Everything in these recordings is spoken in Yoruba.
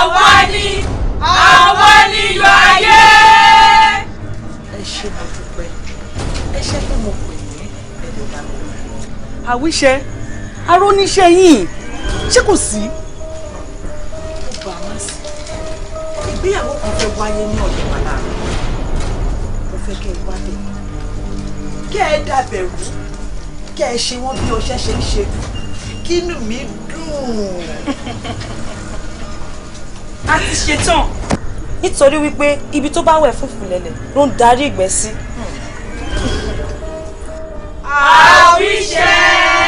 àwa ni iyọ̀ ayé. ẹ ṣé mo dúpẹ́ ẹ ṣé pé mo pè ní ẹ̀dẹ̀ bá mi. àwíṣẹ aróníṣẹ́ yìí ṣé kò sí. ó bá a máa sí ìgbéyàwó kan fẹ́ wáyé ní ọ̀dọ̀ wa láàrin mo fẹ́ kẹ́ ẹ wá bẹ̀ kẹ́ ẹ dàbẹ̀rù kẹ́ ẹ ṣe wọ́n bí ọṣẹ ṣe ń ṣe kínú mi dùn. a ti ṣetán nítorí wípé ibi tó bá wẹ̀ fún ìfúnlẹ̀lẹ̀ ló ń darí ìgbẹ́ sí. àwíṣẹ.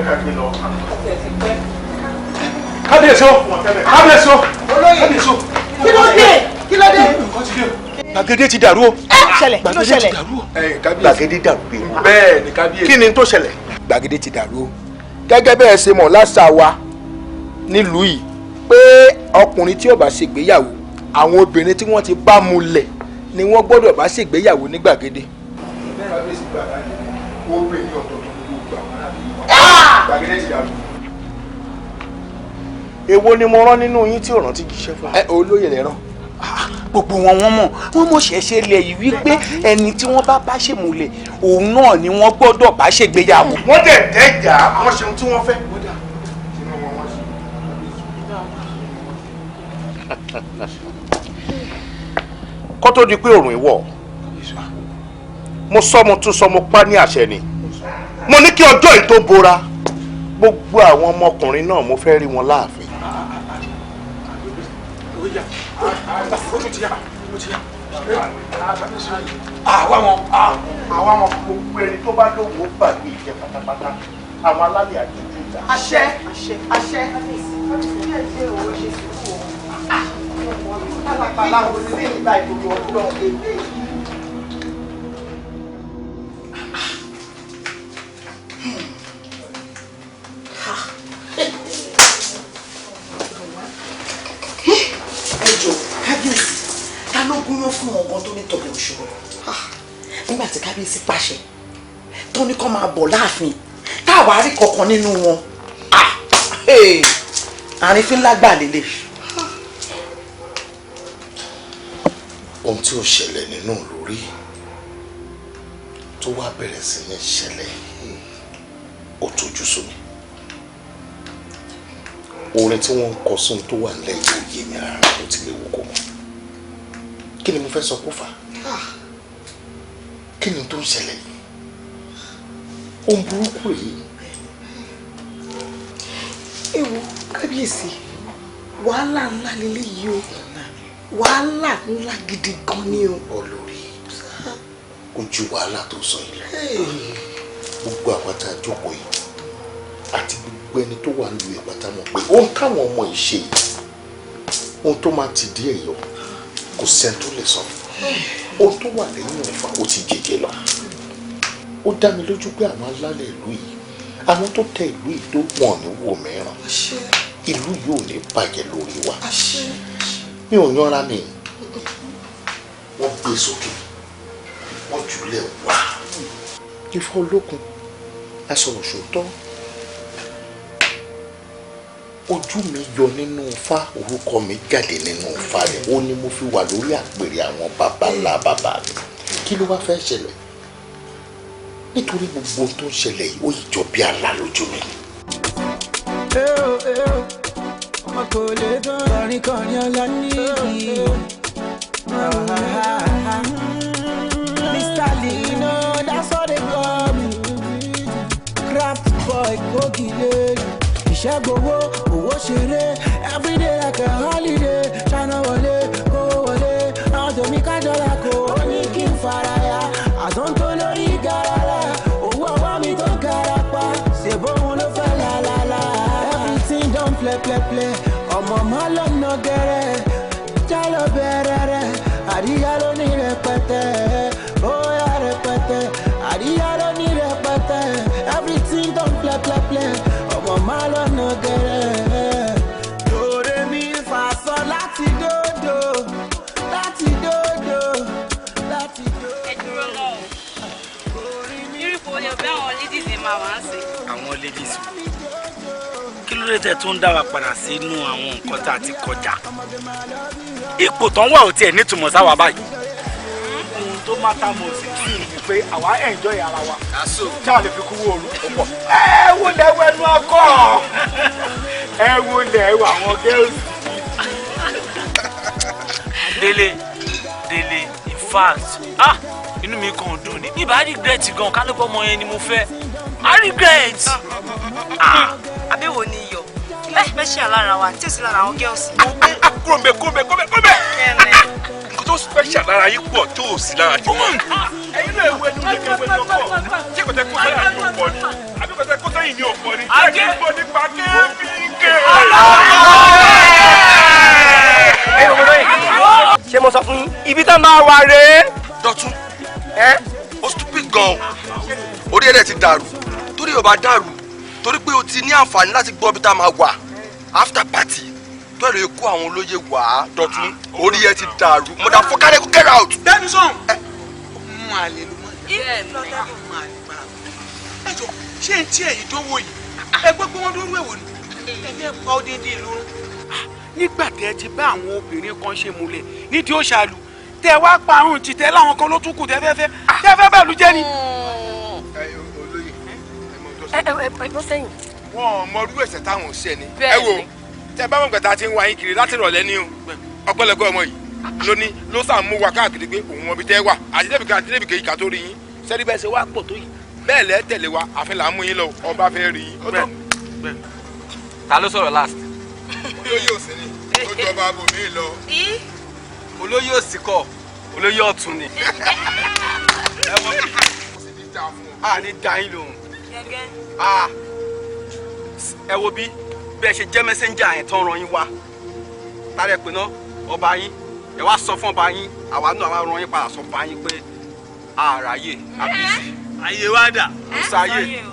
ká gbé lọ. Kábíyèsí o, kábíyèsí o, kábíyèsí o. Kí ló dé? Kí ló dé? Gbàgede ti dàrú o. Ṣẹlẹ̀, kí ló ṣẹlẹ̀? Gbàgede dàrú bí. Bẹ́ẹ̀ ni kábíyèsí. Kí ni tó ṣẹlẹ̀? Gbàgede ti dàrú o. Gẹ́gẹ́ bẹ́ẹ̀ ṣe mọ̀ láṣà wa nílùú yìí pé ọkùnrin tí ó bá ṣègbéyàwó àwọn obìnrin tí wọ́n ti bá mulẹ̀ ni wọ́n gbọ́dọ̀ bá ṣègbéyàwó ní gbàgede. Kábíyèsí gbàgede ó pè ní ọ̀dọ̀ gbogbo àwọn gbàgede ti dàrú. Èwo ni mo rán nínú yín tí ò rántí jíṣẹ́ fún mi? Olóyè lè rán. Gbogbo wọn mọ̀ ṣẹ̀ṣẹ̀ lẹ̀ yìí wípé ẹni tí wọ́n bá ṣèmùlẹ̀ òun náà ni wọ́n gbọ́dọ̀ bá ṣègbéyàwó. Wọ́n dẹ̀ dẹ́jà wọ́n ṣe ohun tí wọ́n fẹ́. Kó tó di pé òrùn ìwọ̀ mo sọ mo tún sọ mo pa ní àṣẹ ni mo ní kí ọjọ́ yìí tó bora gbogbo àwọn ọmọkùnrin náà mo fẹ́ rí wọn láàfin. àwa wọn gbogbo ẹni tó bá lówó gbàgbé ìjẹ pátápátá àwọn alálẹ̀ àjẹjù ìjà. Àṣẹ, àṣẹ. Alápàlà wo ni lè nígbà ìdòdò ọdún ẹjọ́ kábíyèsí ta ló gúnyán fún ọgbọ́n tó ní tọ̀bẹ̀ òṣòro nígbà tí kábíyèsí pàṣẹ tó ní kó máa bọ̀ láàfin táwa rí kankan nínú wọn àrífín lágbà lélẹ̀. Ohun tí ó ṣẹlẹ̀ nínú lórí tó wá bẹ̀rẹ̀ sí ní ṣẹlẹ̀ ó tójú sómi. Orin tí wọ́n ń kọ sóhun tó wà nílẹ̀ yóò yé mi rárá bó ti lè wò kó mọ́. Kí ni mo fẹ́ sọ kó fà? Kí ni tó ń ṣẹlẹ̀ yìí? Ohun burúkú rèé. Ewu kábíyèsí wàhálà ńlá lélẹ́yìí o wàhálà ńlá gidi gan ni o. Olórí kò ju wàhálà tó sọ yìí lọ. Gbogbo àwọn tá a jókòó yìí àti gbogbo ẹni tó wà nílùú ìpátá mọ̀ pé ohun táwọn ọmọ yìí ṣe yìí ohun tó máa ti dí ẹ̀yọ kò sẹ́ni tó lè sọ. Ohun tó wà lẹ́yìn ọ̀fà ó ti jẹjẹ lọ. Ó dá mi lójú pé àwọn alálẹ̀ ìlú yìí àwọn tó tẹ ìlú yìí tó wọ̀n ní wò mìíràn ìlú yìí ò ní bàjẹ́ lórí wa. Mi ò yanra mi wọ́n gbé sókè wọ́n jùlẹ̀ wá. Ifá olókun asọ̀rọ̀ sòótọ́ ojú mi yọ nínú Ifá orúkọ mi jáde nínú Ifá rẹ̀ ó ní mo fi wà lórí àpèrè àwọn baba ńlá bàbá mi. Kí ló wá fẹ́ ṣẹlẹ̀? Nítorí gbogbo tó ń ṣẹlẹ̀ yìí ó yìí jọ bí àlá lójú mi. ọmọ kò lè dán kọrin kọrin ọlá nídìí. Mr. Lino, that's what they call me. Craft boy, kogi lady. Iṣẹ́ gbowó, owó ṣeré. Everyday like a holiday. Ṣáná wọlé, kówó wọlé. Àwọn tèmi kájọra kò ó ní kí n faraya. Àtúntò lórí gàràrà. Owó ọwọ́ mi tó kára pa. Ṣèbóhun ló fẹ́ lálálá. Everything don play. Ọmọ máa lọ́nà gẹ́rẹ́. Jálọ bẹ̀rẹ̀ rẹ̀. Àríyá ló ní rẹpẹtẹ. Óyá rẹpẹtẹ. Àríyá ló ní rẹpẹtẹ. Everything don play. Ọmọ máa lọ́nà gẹ́rẹ́. Lóore mi fà sọ láti dòdò. Láti dòdò. Ẹ dúró náà o. Irú ipò olè ọ̀bẹ àwọn ladies ẹ̀ máa wá ń sè. Àwọn ladies kí ló dé tẹ́ tó ń dá wa padà sínú àwọn nǹkan tá a ti kọjá? Ipò tán wà ò tiẹ̀ nítumọ̀ sáwa báyìí. Ohun tó má tá mo sì kí ni pé àwa enjoy ara wa. Ṣáà lè fi kú wo ooru ó pọ̀. Ẹ wo lẹ wẹnu ọkọ. Ẹ wo lẹ wọ àwọn girls. Délé in fact inú mi kàn dùn ní. Ibà regret gan kálípọ̀ ọmọ yẹn ni mo fẹ́. I regret. Àbẹ̀wò ni iyọ̀. Ilé special lára wa tí ò sí lára àwọn girls. Kúròmbé. Nǹkan tó special lára yín pọ̀ tó ò sí lára tiwọn. Ẹ̀yin náà ewu ẹnu lè kẹ́wé lọ́kọ̀. Ṣé kò tẹ́ kó sáyà ní ọ̀pọ̀ ni? Àbí kò tẹ́ kó sáyà sẹ́yìn ní òpó ni. ajé ń bọ̀ nípa kéèké. ṣé mo sọ fún yín ibi tán máa wà rèé. Dọ̀tun ó stupid gan-an orí ẹ̀rẹ̀ ti dàrú torí ò bá dàrú torí pé o ti ní àǹfààní láti gbọ́ bí tá a máa wà after party tó ẹ̀rọ ikú àwọn olóye wà á Dọ̀tun orí ẹ̀ ti dàrú mọ̀dà fọ́kàrẹ́ kó get out. dẹ́nu sọ̀n mú àlè ló mọ̀ ẹjọ́ ṣé n tí èyí tó wò yìí ẹ gbogbo wọn lórí ẹ̀wò ni ẹ̀mí ẹ̀ pa ó dédé ìlú. nígbà tẹ́ ti bá àwọn obìnrin kan ṣe múlẹ̀ nídìí òṣàlù tẹ́ wá parun tìtẹ́ láwọn kan ló tún kù tẹ́ fẹ́ bẹ́ẹ̀lú jẹ́ ni. ẹ bọ́ sẹ́yìn. wọn mọ irú ẹ̀ṣẹ̀ táwọn ò ṣe ni. ẹ wo tẹ bá wọn gbàtà tí ń wá yín kiri láti rọ̀lẹ́ ní o ọpẹ́lọpẹ́ ọmọ yìí ló sàn mú wa káàkiri pé òun mọ ibi tẹ́ wà àtìlẹ́bìkẹ́ àtìlẹ́bìkẹ́ yìí ká tó rí yín sẹ́rí bẹ́ẹ̀ ṣe wá pọ̀ tó yìí bẹ́ẹ̀ lẹ́ tẹ̀lé wa àfi là ń mú yín lọ ọba fẹ́ rí yín. ta ló sọ̀rọ̀ last. olóyè òsì ni ó jọba abòmí lọ. olóyè òsì kọ́ olóyè ọ̀tún ni. ẹ wọ́n kí mo sì ní dáa fún ọ. a ní dá yín lóhùn. ẹ wo bí bẹ́ẹ̀ ṣe jẹ́ mẹ́sẹ́ńjà yẹn tán ran yín wá tààrẹ pé ná ọba yín ẹ wá sọ fún ọba yín àwa náà wá ran yín padà sọ fún ọba yín pé àràyè àbísí. ayé wa dà. kò sáyé.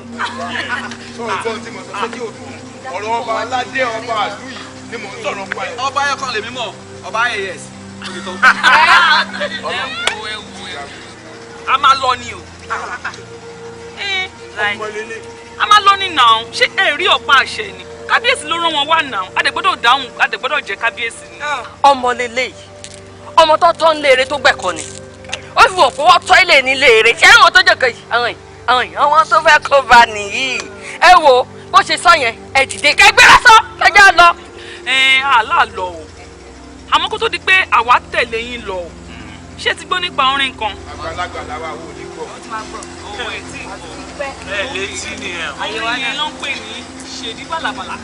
sọ̀rọ̀ tí mo sọ pé kí o dùn ọ̀rọ̀ ọba aládé ọba àlú yìí ni mò ń sọ̀rọ̀ pa ẹ̀. ọba yẹn kan lèmi mọ̀ ọba AS. a máa lọ ni o. a máa lọ ní nàá ṣé ẹ rí ọ̀pá àṣẹ ni kábíyèsí ló rán wọn wá nàá adẹ̀gbọ́dọ̀ dáhùn adẹ̀gbọ́dọ̀ jẹ́ kábíyèsí ni. ọmọ lélẹ́yìí ọmọ tó tọ́ ń léèrè tó gbẹ̀kọ́ ni ó fi wọ́n fọwọ́ tọ́ ilé ní léèrè ṣé àwọn tó jẹ̀kọ̀ yìí àwọn tó fẹ́ kó bá nìyí ẹ wo bó ṣe sọ yẹn ẹ dìde kẹgbẹ́rẹ́ sọ lọ́jà lọ. àlá lọ o àmọ́ kó tó di pé àwa tẹ̀lé yín lọ o ṣé ti gbọ́ nípa orin kan. àgbàlagbà làwa ò ní gbọ́. ẹ létí ni ẹ. àyẹ̀wò yẹn ló ń pè ní ṣèdí bàlàbàlà.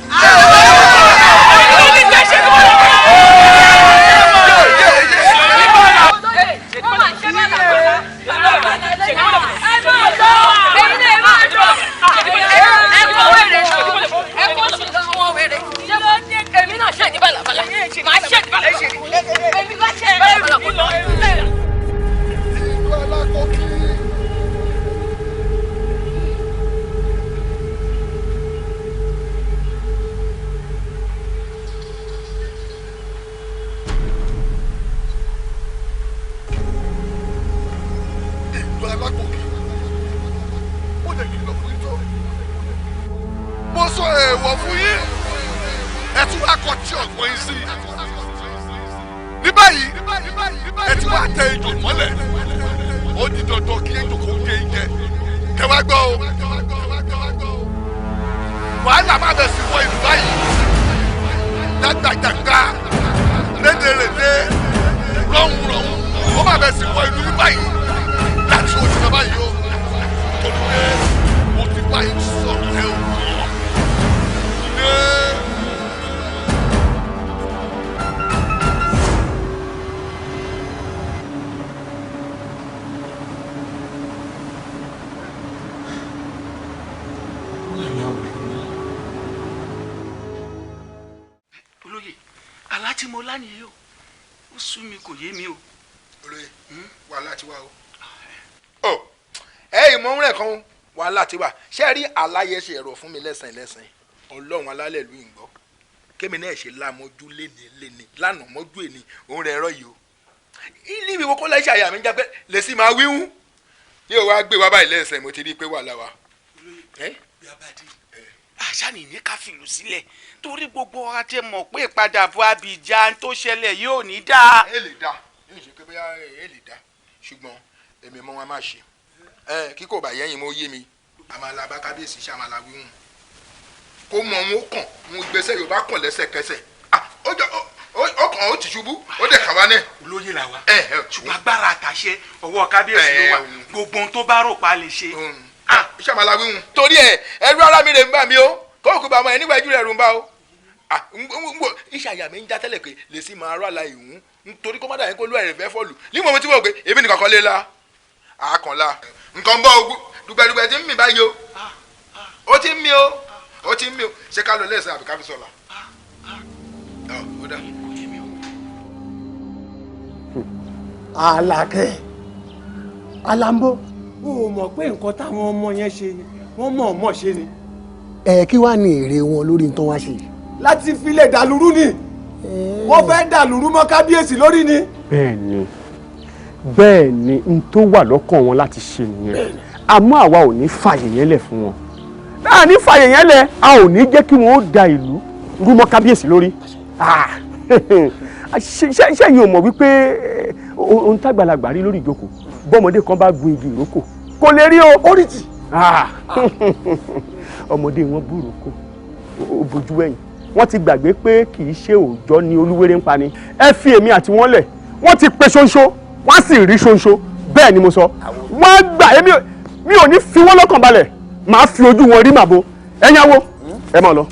aláyẹ ṣe ẹ̀rọ fún mi lẹ́sìn ọlọ́run alálẹ̀ ìlú yìí gbọ́ kémi náà ṣe lámọ́jú léni lánàá mọ́jú èni òun rẹ̀ ẹ̀rọ yìí o ilé ìwé kó lẹ́sẹ̀ àyà mi jápẹ́ lè sì máa wíwú yóò wá gbé wá báyìí lẹ́sìn mo ti rí i pé wà láwa. bí abadi àṣà nìyẹn ká fìlú sílẹ̀ torí gbogbo wa ti mọ̀ pé ìpadàbọ̀ Abidjan tó ṣẹlẹ̀ yóò ní dáa. ẹ lè dá yóò ṣe pé bóyá ẹ lè dá ṣùgbọ́n èmi mọ́ wọn máa ṣe kí kò bá yẹ́yìn mo yé mi àmàlà bá kábíyèsí ṣe àmàlà wíwùn kó mọ wọn kàn wọn gbèsè yorùbá kàn lẹ́sẹ̀kẹsẹ̀ ó kàn ó ti ṣubú ó dẹ̀ kàwá náà. olóyè la wa ṣùgbọ́n agbára àtàṣe ọwọ́ kábíyèsí ló wà gbogbo ohun tó bá rò pa lè ṣe. ṣe àmàlà wíwùn. torí ẹrú ara mi rè ń bà mí o kóòkù bàmọ́ ẹ nígbà ìjú rẹ̀ rù ń bá o. iṣẹ́ àyà mi ń já tẹ́lẹ̀ pé lè sí máa rọ́ àlà ìhùn nítorí kó má dà yín kó lú ẹ̀rẹ̀ fẹ́ fọ́ọ̀lù nígbà mo ti wọ̀ pé èmi nìkan kan lé la àkànlá nǹkan bọ́ dùgbẹ̀dùgbẹ̀ tí ń mì báyìí o ó ti ń mi o ó ti ń mi o ṣé ká lọ lẹ́sẹ̀ àbí ká fi sọ̀la. ó dà. Àlàkẹ́ Alambo ó mọ̀ pé nǹkan táwọn ọmọ yẹn ṣe wọ́n mọ̀ ṣe ni. Kí wàá ní èrè wọn lórí nǹkan wá ṣe yìí. Láti filẹ̀ dàlúrú ni wọ́n fẹ́ dàlúrú mọ́ kábíyèsí lórí ni. bẹ́ẹ̀ ni n tó wà lọ́kàn wọn láti ṣe nìyẹn àmọ́ àwa ò ní fààyè yẹn lẹ̀ fún wọn a ní fààyè yẹn lẹ̀ a ò ní jẹ́ kí wọ́n ó da ìlú rú mọ́ kábíyèsí lórí ṣé yìí ò mọ̀ wípé ohun tágbàlagbà rí lórí ìjókòó bọ́mọdé kan bá gun igi ìrókò kò lè rí o oríjì ọmọdé wọn búrò kó o bójú ẹ̀yìn wọ́n ti gbàgbé pé kì í ṣe òòjọ́ ni olúwéré ń pa ni ẹ fi èmi àti wọn lẹ̀ wọ́n ti pe ṣoṣo wọ́n sì rí ṣoṣo bẹ́ẹ̀ ni mo sọ wọ́n gbà mi ò ní fi wọ́n lọ́kàn balẹ̀ màá fi ojú wọn rí màbo ẹ̀yin awo ẹ máa lọ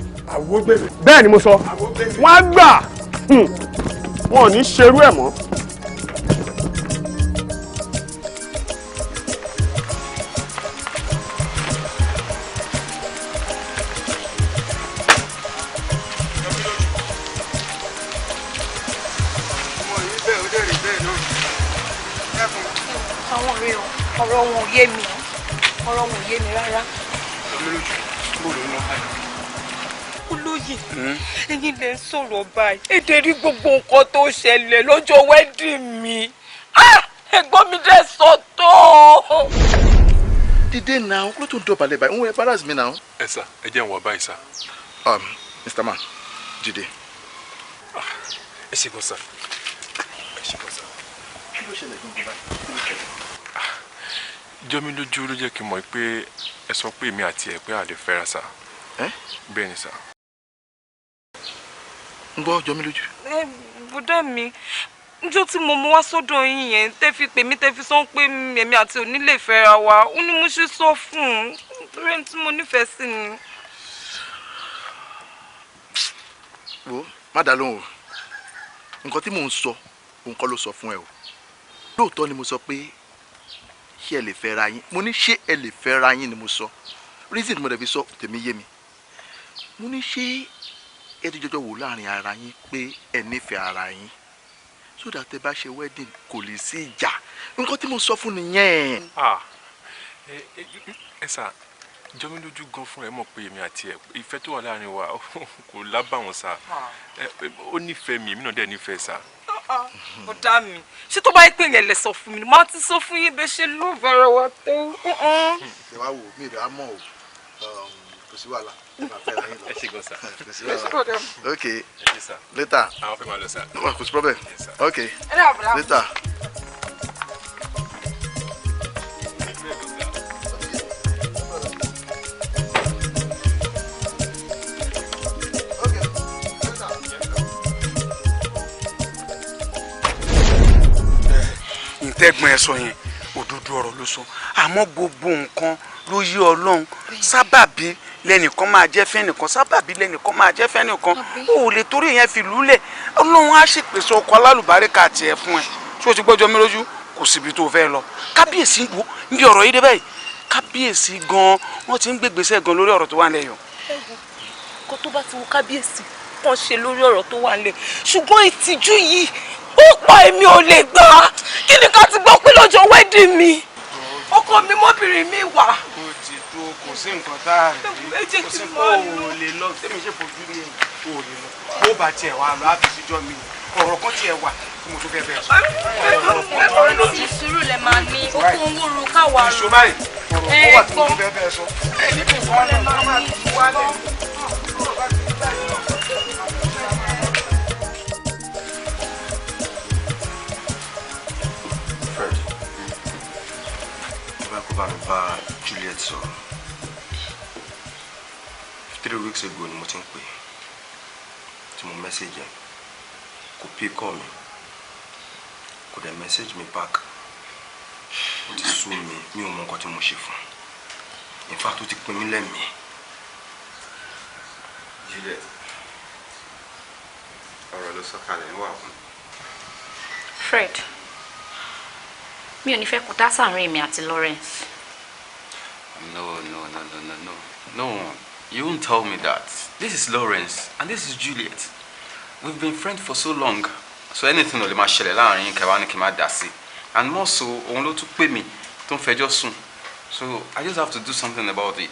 bẹ́ẹ̀ ni mo sọ wọ́n gbà wọn ò ní ṣerú ẹ̀ mọ́. ọ̀rọ̀ wọn ò yé mi rárá. olóyè ẹ̀yin lè ń sọ̀rọ̀ báyìí èdè rí gbogbo nǹkan tó ṣẹlẹ̀ lọ́jọ́ wedding mi ẹ̀gbọ́n mi dẹ̀ sọ tó. Dìde náà kó ló tún dọ̀bálẹ̀ báyìí òun embarrass mi náà. ẹ sà ẹ jẹ́ ìwọ̀n báyìí sà. Mr. Man dìde. ẹ ṣe gan sà kí ló ṣẹlẹ̀ gbọ́n báyìí. jọ mi lójú ló jẹ́ kí n mọ̀ pé ẹ sọ pé èmi àti ẹ̀ pé a lè fẹ́ra sà. bẹ́ẹ̀ ni sà. ń gbọ́ jọ mi lójú. bùdá mi njó tí mo mú wá sọ́dọ̀ yín yẹn tẹ́ fi pè mí tẹ́ fi sọ pé èmi àti òní lè fẹ́ra wa ó ní mo ṣe sọ fún un torí ẹni tí mo nífẹ̀ẹ́ sí ni. wo má dá lóhùn o nǹkan tí mò ń sọ òun kọ́ ló sọ fún ẹ o lóòótọ́ ni mo sọ pé ṣé ẹ lè fẹ́ ra yín mo ní ṣé ẹ lè fẹ́ ra yín ni mo sọ reason mo dẹ̀ fi sọ tèmi yé mi mo ní ṣé ẹ ti jọjọ wò láàrin ara yín pé ẹ nífẹ̀ẹ́ ara yín so that ẹ bá ṣe wedding kò lè sí ìjà nǹkan tí mo sọ fún nìyẹn. ẹ sà jọ mí lójú gan fún ẹ mọ̀ pé èmi àti ẹ ìfẹ́ tó wà láàrin wa kò lábàwọ́n sà ó nífẹ̀ẹ́ mi èmi náà dẹ̀ nífẹ̀ẹ́ sà. ọ̀dà mi ṣé tó bá yẹ pé yẹn lè sọ fún mi ni màá ti sọ fún yín bẹ́ẹ̀ ṣe ló bẹ̀rẹ̀ wá tó. ẹ wá wò mí rẹ̀ á mọ̀ o kò sí wàhálà ẹ máa fẹ́ ra yín lọ. ẹ ṣe gan sà. kò sí wàhálà ok sà. later. àwọn fẹ́ máa lọ sà. kò sí problem ok later. tẹ́gbọ́n ẹ sọ yẹn òdodo ọ̀rọ̀ ló sọ àmọ́ gbogbo nǹkan ló yí Ọlọ́run sábàbí lẹ́nìkan máa jẹ́ fẹ́nìkan sábàbí lẹ́nìkan máa jẹ́ fẹ́nìkan ó lè torí yẹn fi lúlẹ̀ Ọlọ́run á ṣèpèsè ọkọ alálùbáríkà tiẹ̀ fún ẹ tí o ti gbọ́jọ́ mi lójú kò síbi tó fẹ́ lọ kábíyèsí wo níbi ọ̀rọ̀ yìí dé báyìí kábíyèsí gan wọ́n ti ń gbégbèsè gan lórí ọ̀rọ̀ tó wà lẹ́yìn. kó tó bá ti wo kábíyèsí wọ́n ṣe lórí ọ̀rọ̀ tó wà lẹ̀ ṣùgbọ́n ìtìjú yìí ó pa èmi ò lè gbà á kí ni ká ti gbọ́ pé lọ́jọ́ wedding mi ọkọ mi mọ́bìnrin mi wà. ó ti tó kò sí nǹkan tá a rí kò sí nǹkan ò lè lọ tẹ́mi ṣe fojú rí ẹ̀yìn ò lè lọ bó bá tiẹ̀ wà lọ àfi síjọ́ mi ọ̀rọ̀ kan tiẹ̀ wà tí mo tún fẹ́ bẹ́ẹ̀ sọ. ọ̀rọ̀ ló ti sùúrù lẹ̀ máa ní okun owó ru káwa rò. ìṣó báyìí ọ̀rọ̀ kan wà tí mo tún fẹ́ bẹ́ẹ̀ sọ. ẹni kò fọ́ ọ́ lọ́wọ́ máa tún wá lẹ̀. bá mi bá Juliet sọ̀rọ̀ 3 weeks ago ni mo ti ń pè tí mo message ẹ kò pick call mi kò dẹ̀ message mi back ó ti sú mi ò mọ nǹkan tí mo ṣe fún in fact ó ti pin mí lẹ́mìí. Juliet ọ̀rọ̀ ló sọ kalẹ̀ ń wà fún. Fred mi ò ní fẹ́ kó dá sáàrin èmi àti Lawrence. No, you won't tell me that. This is Lawrence and this is Juliet. We've been friends for so long. So anything will be dasi. And more so, only to pay me. Don't fetch soon. So I just have to do something about it.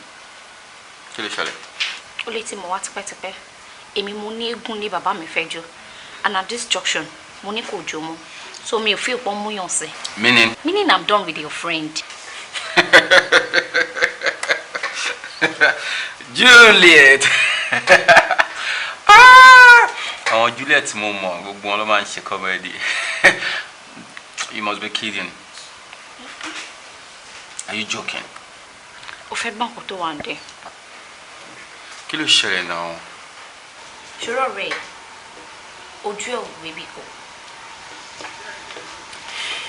And at this junction, Moniko Jomo. So me feel pomuyonse. Meaning? Meaning I'm done with your friend. Juliet. Oh, Juliet's mom, she comedy. You must be kidding. Are you joking? One day. Kilo share now. Sure, Ray. Ojo Webiko.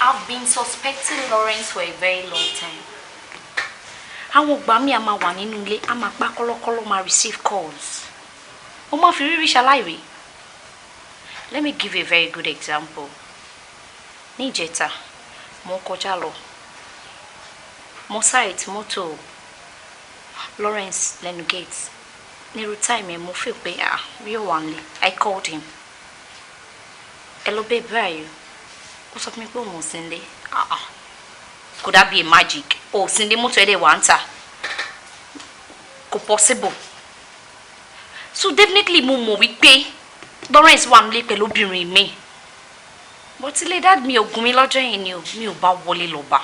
I've been suspecting Lawrence for a very long time. How Bami ama waninule ama bakolo ma receive calls. Oma firi shalai. Let me give you a very good example. Nijeta, mo kojalo. Mo site moto. Lawrence Lenu Gates. Neru time mo feel pe real one. I called him. Hello babe, where are you? What's up, me go Sunday? Could that be a magic? Oh, Sunday mo to wanta. Could possible. So definitely mo we pay. Lawrence one le pẹ̀lú obìnrin mi. But till that me ogumi lọ́jọ́ yẹn ni mi ò bá wọlé lọ bá.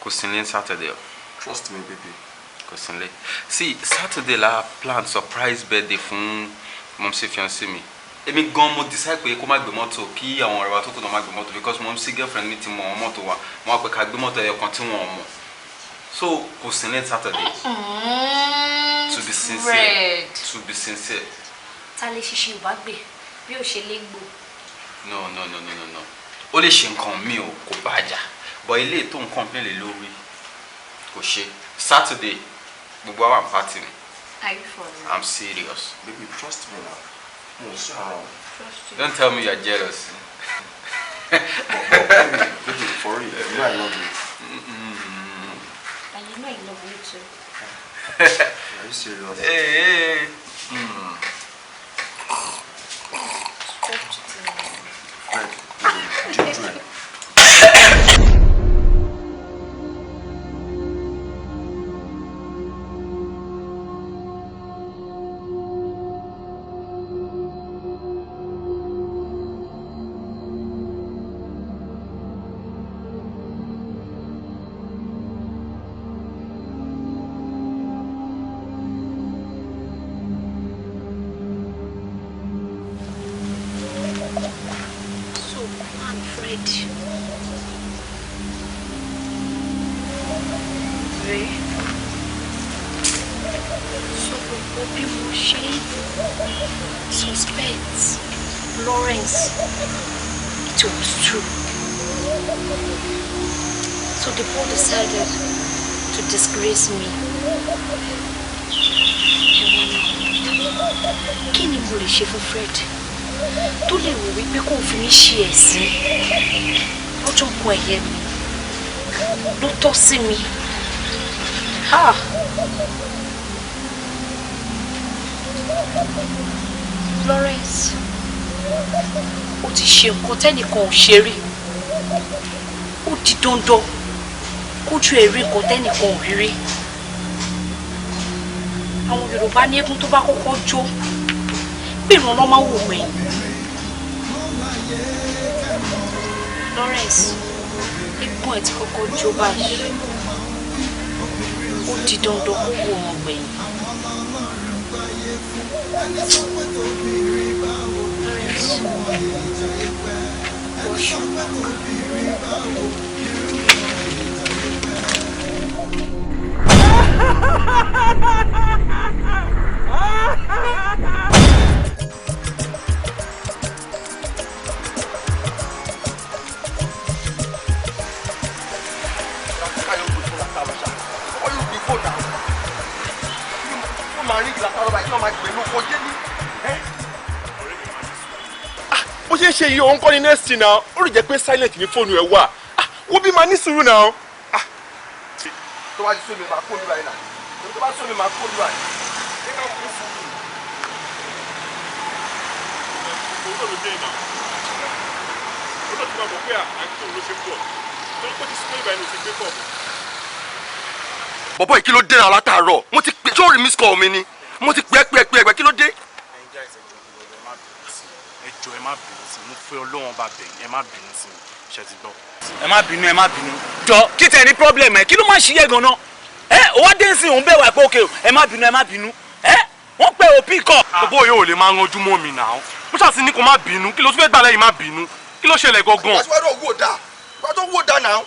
Kò sí ní Saturday. Trust me, baby. Kò sí ní. See, Saturday la plan surprise birthday fún mom si fiancé mi. Èmi gan mo decide pé kó má gbé mọ́tò kí àwọn ọ̀rẹ́ wa tó kù náà má gbé mọ́tò because mom si girlfriend mi ti mọ mọ́tò wa. Mo wá pé ká gbé mọ́tò ẹyọ kan tí wọ́n mọ̀. So kò sí ní Saturday. To be sincere. To be sincere. Tale shishi ò bá gbé bí ó ṣe lè gbó. No. Ó lè ṣe nǹkan mi ò kò bàjá. But ilé tó ń complain lé lórí kò ṣe. Saturday gbogbo àwọn party mi. Are you for real? I'm serious. Baby, trust me now. No, sorry. Don't tell me you're jealous. Baby, for real. You know I love you. And you know I love you too. Are you serious? Hey. Suspects Lawrence. It was true. So the board decided to disgrace me. Kí ni mo lè ṣe fún Fred? Tó lè wò wípé kò fi mí ṣe ẹ̀sín. Lọ́jọ́ kan ẹ̀yẹ mi. Ló tọ́ sí mi. Lawrence, ó ti ṣe nǹkan tẹ́nìkan ò ṣe rí. Ó di dandan kójú ẹ̀rí nǹkan tẹ́nìkan ò rí rí. Àwọn Yorùbá ní eégún tó bá kọ́kọ́ jó bí ìrànlọ́ máa wò wẹ̀yìn. Lawrence, eégún ẹ̀ ti kọ́kọ́ jó báyìí. Ó di dandan kó wò wọ́n gbẹ̀yìn. Bó ṣe ń ṣe iye òun kọ́ ni next náà ó lè jẹ́ pé silent ní fóònù ẹ̀ wà wọ́n bí máa ní sùúrù náà. tó bá ti sún mi máa kó lúwa yìí náà tó bá sún mi máa kó lúwa yìí. ṣé ká fún sùúrù. òótọ́ ló dé náà òótọ́ ti máa mọ̀ pé àìsàn ló ṣe pọ̀ tó ń pẹ́ ti sún ìgbà ẹni ti gbé pọ̀. bọ̀bọ̀ yìí kí ló dé náà látàárọ̀ mo ti pè sórí miss call mi ni mo ti pẹ́ kí ló dé. ẹ jọ̀ọ́ ẹ má bínú sí mo fẹ́ Ọlọ́run bá bẹ̀ ẹ má bínú sí mi ṣe ti gbọ́. ẹ má bínú jọ kí tẹ ní problem ẹ kí ló máa ń ṣiyẹ ganan ó wá dé sí òun bẹ̀ wá pé òkè ẹ má bínú wọ́n pẹ́ òpì kọ́. bọ̀bọ̀ yóò lè máa ranjú mọ́ mi náà mo ṣàṣì ní kó má bínú kí ló tún fẹ́ gbà lẹ́yìn má bínú kí ló ṣẹlẹ̀ gangan. ìgbà tó wò dá náà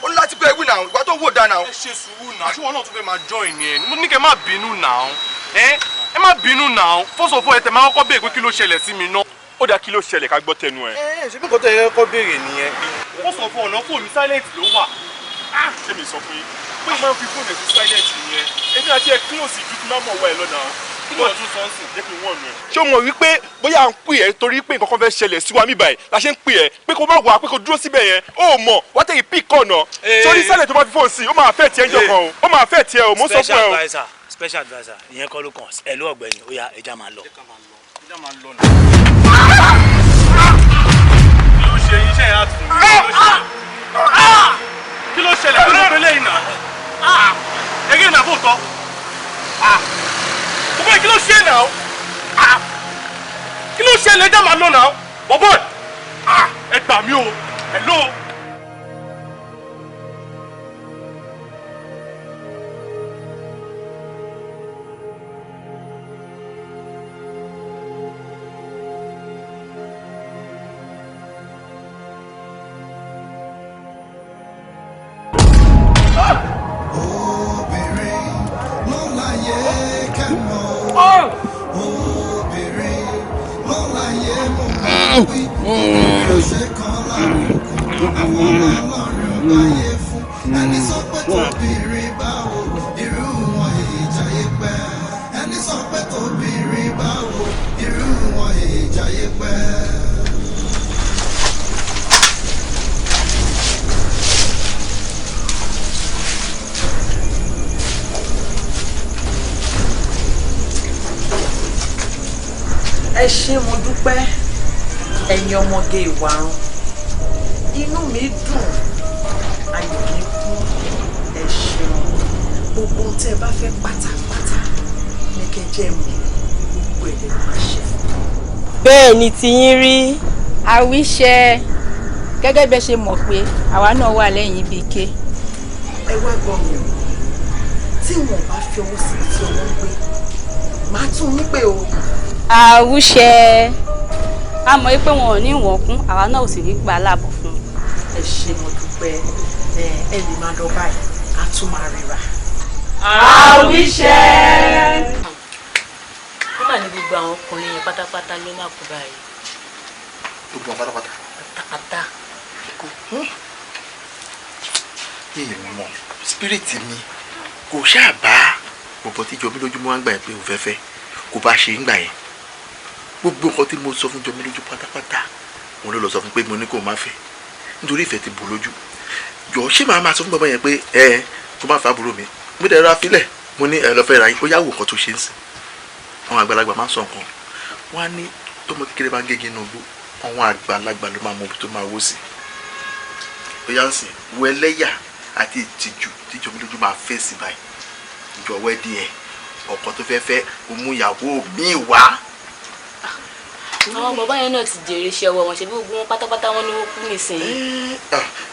ó ní láti gbé ewì náà ìgbà tó wò dá náà. ẹ ṣe sùúrù náà ṣé wọn náà tún fẹ́ máa join ẹ mo ní kẹ́ má bínú náà ẹ má bínú náà fọ́sọ̀fọ́ ẹ tẹ̀ máa kọ́kọ́ béèrè pé kí ló ṣẹlẹ̀ sí mi náà. ó dáa kí ló ṣẹlẹ̀ ká gbọ́ tẹnu ẹ. ṣé bí kò tó yẹ kó béèrè nìyẹn. fọ́sọ̀fọ́ ọ̀nà fóònù silent ló wà. ṣé mi sọ fún yín pé mo máa ń fi fóònù ẹ̀ sí silent nìyẹn èmi àti ẹ close ju kí n má mọ̀ wá ẹ lọ́nà kí ló tún sọ́n sìn jẹ́ kí n wọ̀n nù ẹ. ṣé o mọ̀ wípé bóyá à ń pè ẹ́ torí pé nǹkan kan fẹ́ ṣẹlẹ̀ sí wa mí báyìí la ṣe ń pè ẹ́ pé kó má wà pé kó dúró síbẹ̀ yẹn ó mọ̀ wá tẹ̀yìn pí kọ̀nà torí sẹ́lẹ̀ tó bá fi fóònù sí ó máa fẹ́ tiẹ̀ jọ kan o ó máa fẹ́ tiẹ̀ o mo sọ fún ẹ o. special adviser ìyẹn kọ́ ló kàn ẹ ló ọ̀gbẹ́ni ó yá ẹja máa lọ. kí ló ṣe iṣẹ́ yẹn àtúntò kí ló ṣẹlẹ̀ kí ló fẹ́ lẹ́yìn náà ẹgbẹ́ ìnà fún tọ́ bọ́bọ́ kí ló ṣe náà kí ló ṣẹlẹ̀ ẹja máa lọ náà bọ́bọ́ ẹ gbà mí o ẹ lọ. ẹ ṣé mo dúpẹ́ ẹ̀yin ọmọge ìwàrun inú mi dùn ayọ̀ mi kún ẹ ṣeun gbogbo ohun tí ẹ bá fẹ́ pátápátá ní kẹjẹ mi gbogbo ẹ̀ lè máa ṣe fún mi. bẹ́ẹ̀ ni tiyín rí àwíṣẹ gẹ́gẹ́ bẹ́ẹ̀ ṣe mọ̀ pé àwa náà wà lẹ́yìn bíi ké. ẹ wá gbọ́ mi o tí wọn bá fi ọwọ́ síbi tí ọwọ́ ń gbé màá tún yín pé o. àwùṣẹ a mọ̀ pé wọn ò ní ìwọ̀n kún àwa náà ò sì ní gbà láàbọ̀ fún un. ẹ ṣé mo dúpẹ́ ẹ lè máa lọ báyìí a tún máa ríra. àwùṣẹ. ó mà ní gbogbo àwọn ọkùnrin yẹn pátápátá ló má kú báyìí. gbogbo wọn pátápátá. pátápátá. èèmọ̀ spiriti mi kò ṣáà bá bọ̀bọ̀ tí jọmí lójúmọ́ wá ń gbà yẹn pé òun fẹ́ fẹ́ kò bá ṣe ń gbà yẹn gbogbo nǹkan tí mo sọ fún jọmí lójú pátápátá òun ló lọ sọ fún pé mo ní kó má fẹ́ nítorí ìfẹ́ ti bò lójú jọ ṣé màá máa sọ fún bàbá yẹn pé kó má fà á burú mi mo dẹ̀ ra filẹ̀ mo ní ẹ lọ fẹ́ ra yín ó yá wò nǹkan tó ṣe ń sìn àwọn àgbàlagbà máa ń sọ nǹkan wọn á ní tọmọ kékeré bá ń gé inú igbó àwọn àgbàlagbà ló máa mọ ibi tó máa wó sí ó yá ń sìn wọ ẹlẹ́yà àti ìtìjú tí jọmí lójú máa fẹ́ sí báyìí jọ̀wọ́ ẹ díẹ̀ ọkọ tó fẹ́ fẹ́ o mú ìyàwó mi wá. àwọn bàbá yẹn náà ti jèrè iṣẹ́ ọwọ́ wọn ṣe bí gbogbo wọn pátápátá wọn ni wọ́n kú nísìnyí.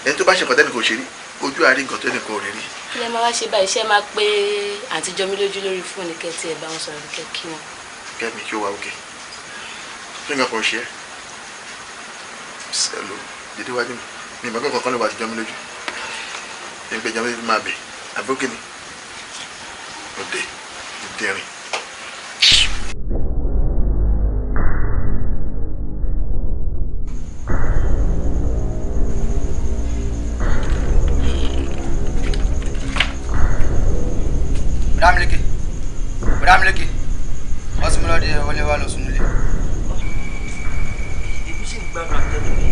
ẹni tó bá ṣe nǹkan tẹ́nì kò ṣe rí ojú àárín nǹkan tẹ́nì kò rí rí. kí lẹ máa wá ṣe báyìí iṣẹ́ máa pé àǹtí jọmí lójú lórí fóònù kẹ́tì ẹ̀ bá wọn sọ̀rọ̀ kẹ́ kí wọn. kẹ́mi kí ó wá òkè ṣé nǹkan kan ṣe é ṣẹlò dídí wájú mi ìmọ̀ kankan kan lè wá àti jọmí lójú ẹgbẹ́ jọmí lójú máa bẹ̀ àbókè ni òde ìdẹ̀rìn. Bùdámílékè wọ́n sì mú lọ́dẹ wọlé wá lọ sùn nílé. èmi sì ń gbádùn àtẹnu mi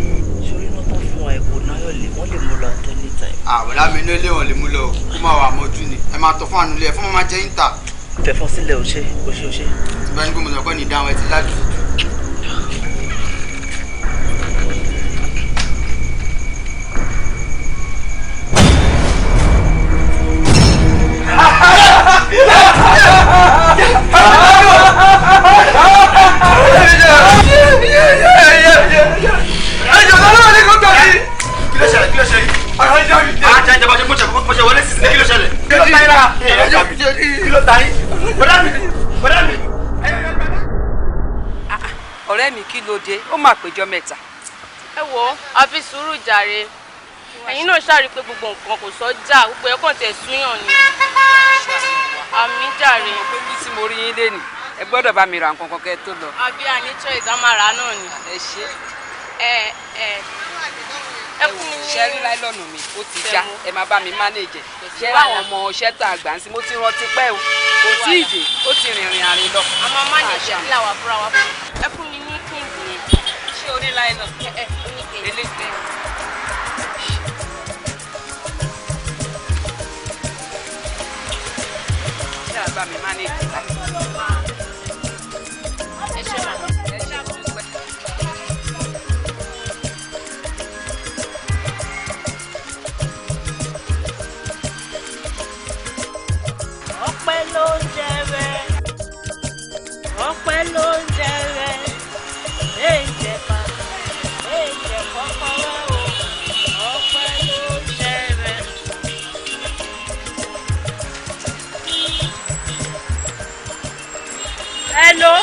sórí náà tó fún wa ẹ̀kọ́ náà yọ̀ lé wọ́n lè mú lọ àtẹnu time. àwòrán mi ló lé wọn lè mú lọ kó máa wà mọ́jú ni ẹ máa tọ́ fún àánú ilé ẹ fún máa jẹ́ yín ta. tẹ̀fọ́n sílẹ̀ ò ṣe. tí bá ní pé mo sọ pé ní ìdáhùn ẹ ti láàdì. ọ̀rẹ́ mi kí ló dé ó mà péjọ mẹ́ta. ẹ wo àfi sùúrù jàre ẹ̀yin náà ṣàrí pé gbogbo nǹkan kò sọ́jà gbogbo ẹ̀ kàn tẹ̀ súyàn ni àmì jàre. pé bí tí mo rí yín lé nì ẹ gbọ́dọ̀ bá mi ra nǹkan kan kẹ́ tó lọ. àbí àní choice àmàrà náà ni. ẹ ṣe. ẹ fún mi ní. ṣẹ́rí láìlọ́nù mi ó ti já ẹ máa bá mi mánéjẹ ṣé láwọn ọmọ ọṣẹ́ tá a gbà ń sí mo ti rántí pẹ́ o kò tí ì dé ó ti rìnrìn àrìn lọ. àmọ́ mánéjẹ kí làwọn afúra wa fún ẹ fún mi ní kíǹtì yẹn. ṣé oníláìlọ. eléyìí. ṣé àbá mi mánéjẹ láti. ẹ ṣe máa. ọpẹ́ ló ń jẹrẹ ọpẹ́ ló ń jẹrẹ èjẹ bàbá èjẹ kọ́kọ́rọ́ o ọpẹ́ ló ń jẹrẹ. hello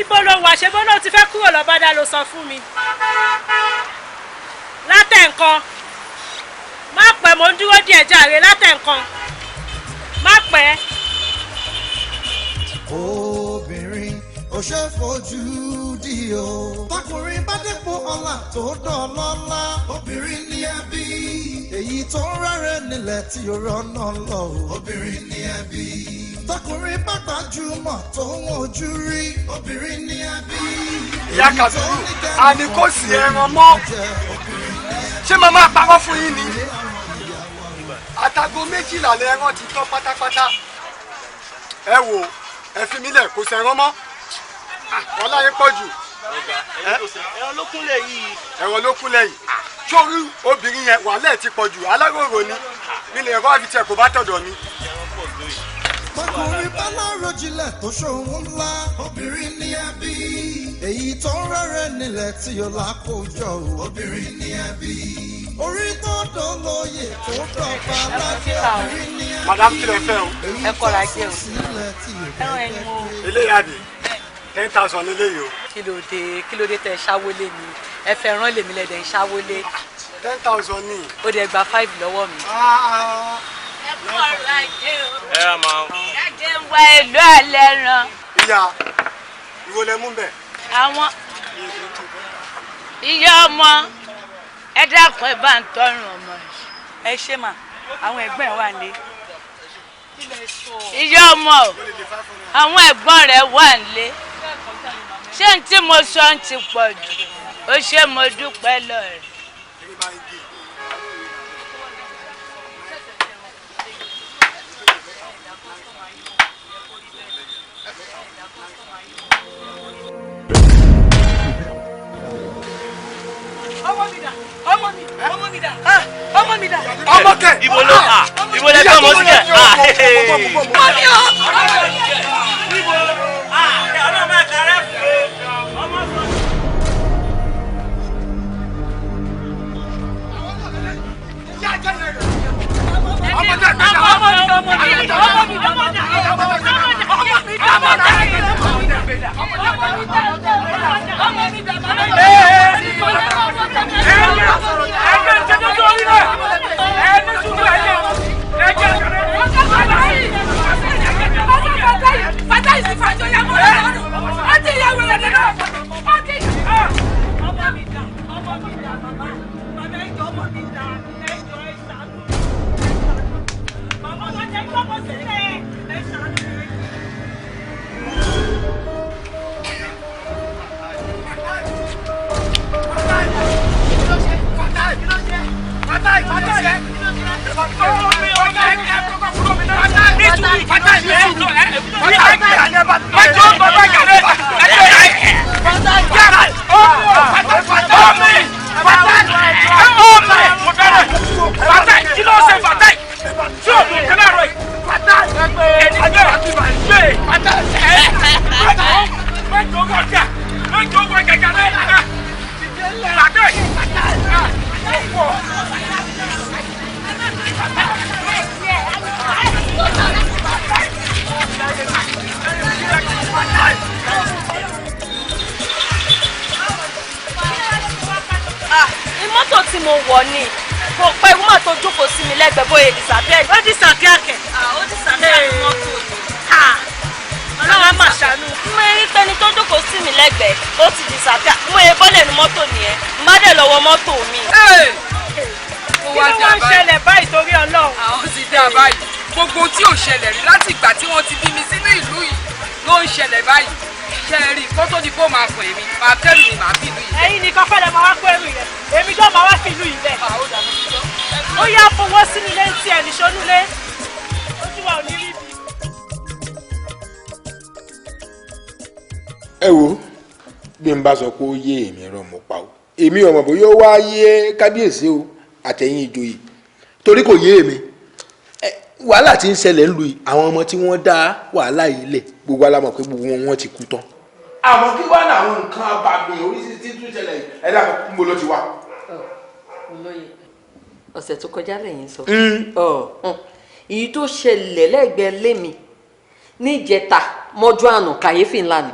ibo ló wà ṣe bọ́lá ti fẹ́ kúrò lọ́bàdà ló sọ fún mi látẹ̀ǹkan má pẹ́ mo ń dúró díẹ̀ jàre látẹ̀ǹkan má pẹ́. obìnrin ò ṣe fojú di o. tọkùnrin bá dépò ọlá tó dọ̀lọ́lá. obìnrin ní ẹbí. èyí tó ń rẹ́rẹ́ nílẹ̀ tí ó rọ́nà lọ. obìnrin ní ẹbí. tọkùnrin bá gbajúmọ̀ tó ń wojú rí. obìnrin ní ẹbí. ìyá Kàbírù àní kò sí ẹran mọ́ ṣé màmá àpamọ́ fún yín ni àtàgò méjìlá lẹ́ẹ̀rán ti tán pátápátá ẹ wò ẹ fi mí lẹ̀ kò sẹ́rán mọ́ wọ́n láyé pọ̀ jù. ẹran ló kúnlẹ̀ yìí. ẹran ló kúnlẹ̀ yìí sórí obìnrin yẹn wàhálẹ̀ ti pọ̀ jù aláròrò ni nílẹ̀ ẹ̀rọ àfi tiẹ̀ kò bá tọ̀dọ̀ mi. tọkùnrin bá lárò jinlẹ̀ tó ṣòwò ńlá. obìnrin ní ẹbí. èyí tó ń rẹ́rẹ́ nílẹ̀ tí ó lákòjọ. obìnrin ní ẹbí. orí tó dolóye tó dọ̀gba lájẹ́. obìnrin ní ẹbí. madam kílẹ̀ fẹ́ o. ẹ kọ́ra jẹ́ o. ẹran ẹni mo. eléyà dé 10,000 eléyìí o. kí ló dé tẹ ṣáwólé mi ẹ fẹ́ rán lèmi lẹ́dẹ̀ ń ṣáwólé. 10,000 ni. ó dẹ̀ gba 5 lọ́wọ́ mi. ẹ kọ́ra jẹ́ o. ẹ rà máa. jáde ń wá ìlú alẹ́ ran. ìyá ìwo lẹ mú bẹ. àwọn ìyá ọmọ ẹ dákun ẹ bá ń tọrùn ọmọ ẹ ṣe mà àwọn ẹ̀gbọ́n ẹ̀ wà ní. ìyá ọmọ àwọn ẹ̀gbọ́n rẹ̀ wà nílé ṣé n tí mo sọ ń ti pọ̀ jù ó ṣe mo dúpẹ́ lọ́rẹ̀. ọmọ mi dà. ọmọ kẹ. ibo ló ibo lẹ kọ́ ọmọ sí kẹ. Fathia Mọ́tò tí mo wọ̀ ni kò pẹ́ wúmọ̀ tó jókòó sí mi lẹ́gbẹ̀ẹ́ bóyá disappear. Ó disappear kẹ̀. Ó disappear ní mọ́tò ni. Ọlọ́run á mà ṣàánú. Mo rí pé ẹni tó jókòó sí mi lẹ́gbẹ̀ẹ́ ó ti disappear. Mo yẹ bọ́lẹ̀ ní mọ́tò nìyẹn. Má dẹ̀ lọ́wọ́ mọ́tò mi. Kí ló wá ń ṣẹlẹ̀ báyìí torí Ọlọ́run? Àwọn ti dá báyìí. Gbogbo tí ò ṣẹlẹ̀ rí láti ìgbà tí wọ́n ti bí mi sínú ìlú yìí ló ń ṣẹlẹ̀ báyìí. Ṣé ẹ rí i kó tó di kó máa pè mí? Máa kẹ́rù ni màá fi ìlú yìí. Ẹ̀yin nìkan fẹ́lẹ̀ máa wá kó ẹrù yẹn. Èmi jọ́ máa wá fi ìlú yìí lẹ̀. Ó yá fowó sínú ilé tí ẹ̀ nìṣó nílé. Ojú wa ò ní rí ibi. Ẹ wo bí n bá sọ pé ó yé èmi rán mo pa o èmi ọmọ bóyá ó wá yé kábíyèsí o àtẹ̀yìn ìjòyè torí kò yé èmi wàhálà tí ń ṣẹlẹ̀ ń lu àwọn ọmọ tí wọ́n dá wàhálà yìí lẹ̀ gbogbo alámọ̀ pé gbogbo wọn ti kú tán. àmọ́ kí wàá làwọn nǹkan abàmì oríṣiríṣi tí tún ṣẹlẹ̀ ẹ dàpọ̀ mo ló ti wá. Olóyè ọ̀sẹ̀ tó kọjá lẹ́yìn sọ èyí tó ṣẹlẹ̀ lẹ́gbẹ̀ẹ́ lémi níjẹta mọ́jú àná kàyéfì ńlá ni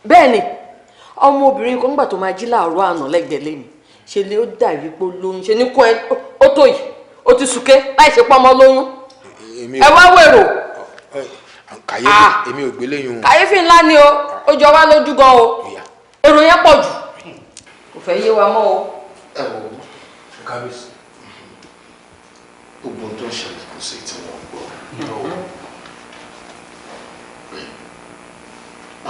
bẹ́ẹ̀ ni ọmọbìnrin kan nígbà tó máa jí láàárọ̀ àná lẹ́gbẹ̀ẹ́ lémi ṣe lé ó dàbí pé lóyún ṣe ní kún ẹ ó tó yìí ó ti súnké láì ṣe pọ́nmọ́ lóyún ẹ wá wèrò. kàyéfì èmi ò gbélé yun. kàyéfì ńlá ni o ó jọ wá lójú gan o èrò yẹn pọ̀ jù kò fẹ́ yé wa mọ́ o. ẹ wo kábíyèsí gbogbo tó ń ṣẹlẹ̀ kò sí tí wọ́n gbọ́ pé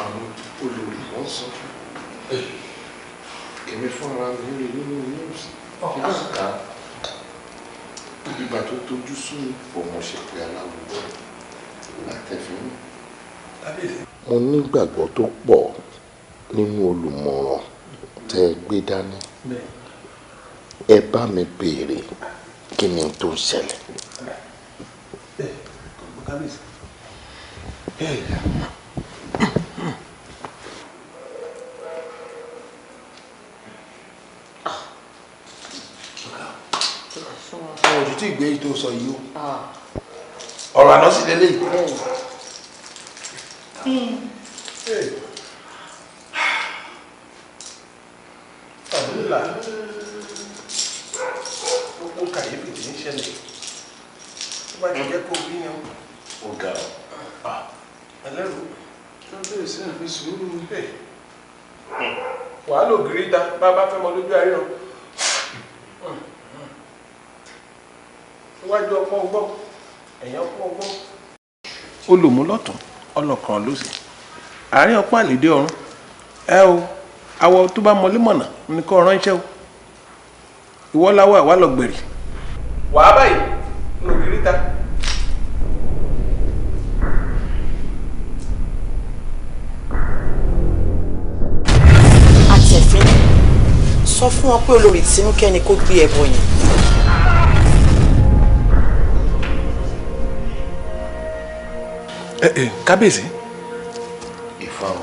àwọn olórí wọn sọ èmi fúnra mi rí nínú news ká ìgbà tó tójú sú mi òun ṣe pé aláwùjọ látẹ̀fín. mo nígbàgbọ́ tó pọ̀ nínú olùmọ̀ràn tẹ́ ẹ gbé dání ẹ bá mi béèrè kí ni tó ń ṣẹlẹ̀. ojú tí ìgbé tó sọ yìí o ọ̀rọ̀ àná sì lélẹ̀ àdúrà gbogbo kàyéfì tí ń ṣẹlẹ̀ tó bá jẹ́ kó bí ni ó ga ọ́ ẹlẹ́rù tó bẹ̀rẹ̀ sí àfi sùúrù bẹ́ẹ̀ wàá lò gírí dá bá bá fẹ́ mọ lójú àríyàn iwájú ọpọ́n ọgbọ́n ẹ̀yìn ọpọ́n ọgbọ́n. olùmúlọ̀tún ọlọ́kan lósì àárín ọpọ́n àlèdè ọ̀run ẹ o awọ tó bá mọlé mọ̀nà ní kò ránṣẹ́ o ìwọ láwọ àwa lọ gbèrè. wàá báyìí nù gíríta. àtẹ̀fín sọ fún wọn pé olórí Tinúkẹ́ ni kó gbé ẹbọ yẹn. kábíyèsí ìfà o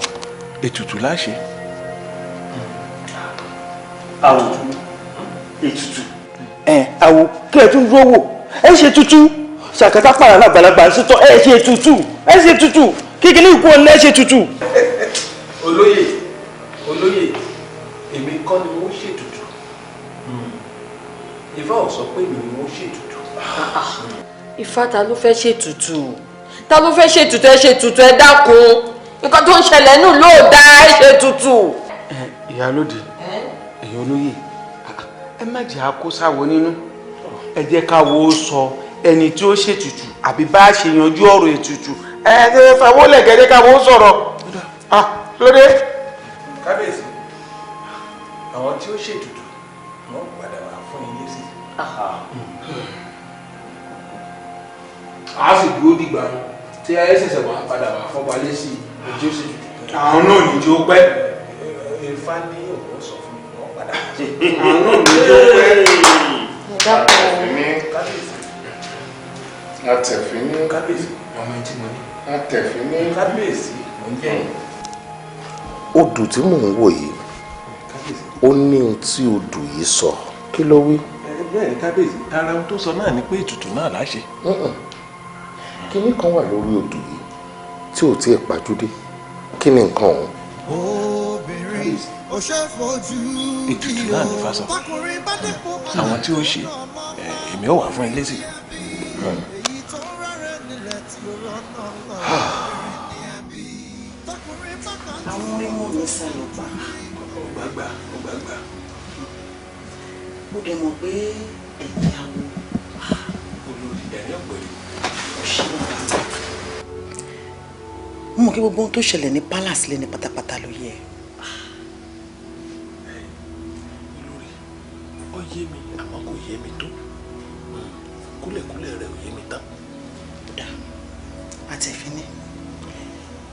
ètùtù láṣẹ. àwò ètùtù àwò kí ẹ tún dúró wò ẹ ṣe tutù ṣàkátà pààrọ̀ lágbàlagbà ṣètò ẹ ṣe tutù ẹ ṣe tutù kíkiri ìkú ọ̀lẹ́ ṣe tutù. olóyè olóyè èmi kọ́ ni mo ṣètùtù Ifá ò sọ pé èmi ni mo ṣètùtù. Ifá ta ló fẹ́ ṣètùtù ta ló fẹ́ ṣètùtù ẹ ṣètùtù ẹ dákun nǹkan tó ń ṣẹlẹ̀ nù ló dá ẹ ṣètùtù. ìyálóde èyí olóyè ẹ má jẹ́ àkósáwo nínú ẹ jẹ́ ká wo sọ ẹni tí ó ṣètùtù àbí bá a ṣe yanjú ọ̀rọ̀ ètùtù ẹ fàwọ́ lẹ̀gẹ́dẹ́ ká wọ́n sọ̀rọ̀ lóde. kábíyèsí àwọn tí ó ṣètùtù wọn padà wà fún ilé sí. a sì dúró dìgbà wọn tí ẹ ṣẹ̀ṣẹ̀ wà padà wà fọ́ba lẹ́sìn ojú sí àwọn náà ní jó pẹ́. Ifá ní òun sọ fún mi wọ́n padà àwọn náà ní jó pẹ́. Atẹ̀fín ní kábíyèsí ọmọ ẹtí mo ní. Atẹ̀fín ní kábíyèsí mo ń jẹ́. Odù tí mò ń wò yìí ó ní ohun tí odù yìí sọ kí ló wí. Bẹ́ẹ̀ ni kábíyèsí ara ohun tó sọ náà ni pé ètùtù náà láṣẹ. Kíní kan wà lórí odù yìí tí ò tí ì pàjúdé kí ni nǹkan ọ̀hún. Ètùtù náà ní fásọ àwọn tí ó ṣe èmi ò wà fún ilé sí. àwọn onímọ̀ mi sá lọ pa ọgbàgbà mo dẹ̀ mọ̀ pé ẹ̀yìn àwọn olórí ẹ̀rí ọ̀gbẹ̀rì òṣèlú bàbá mo mọ̀ kí gbogbo ohun tó ṣẹlẹ̀ ní palace lé ní pátápátá ló yẹ. olórí ó yé mi àmọ́ kò yé mi tó kúlẹ̀kúlẹ̀ rẹ̀ ò yé mi tán. dá àtẹ̀fín ní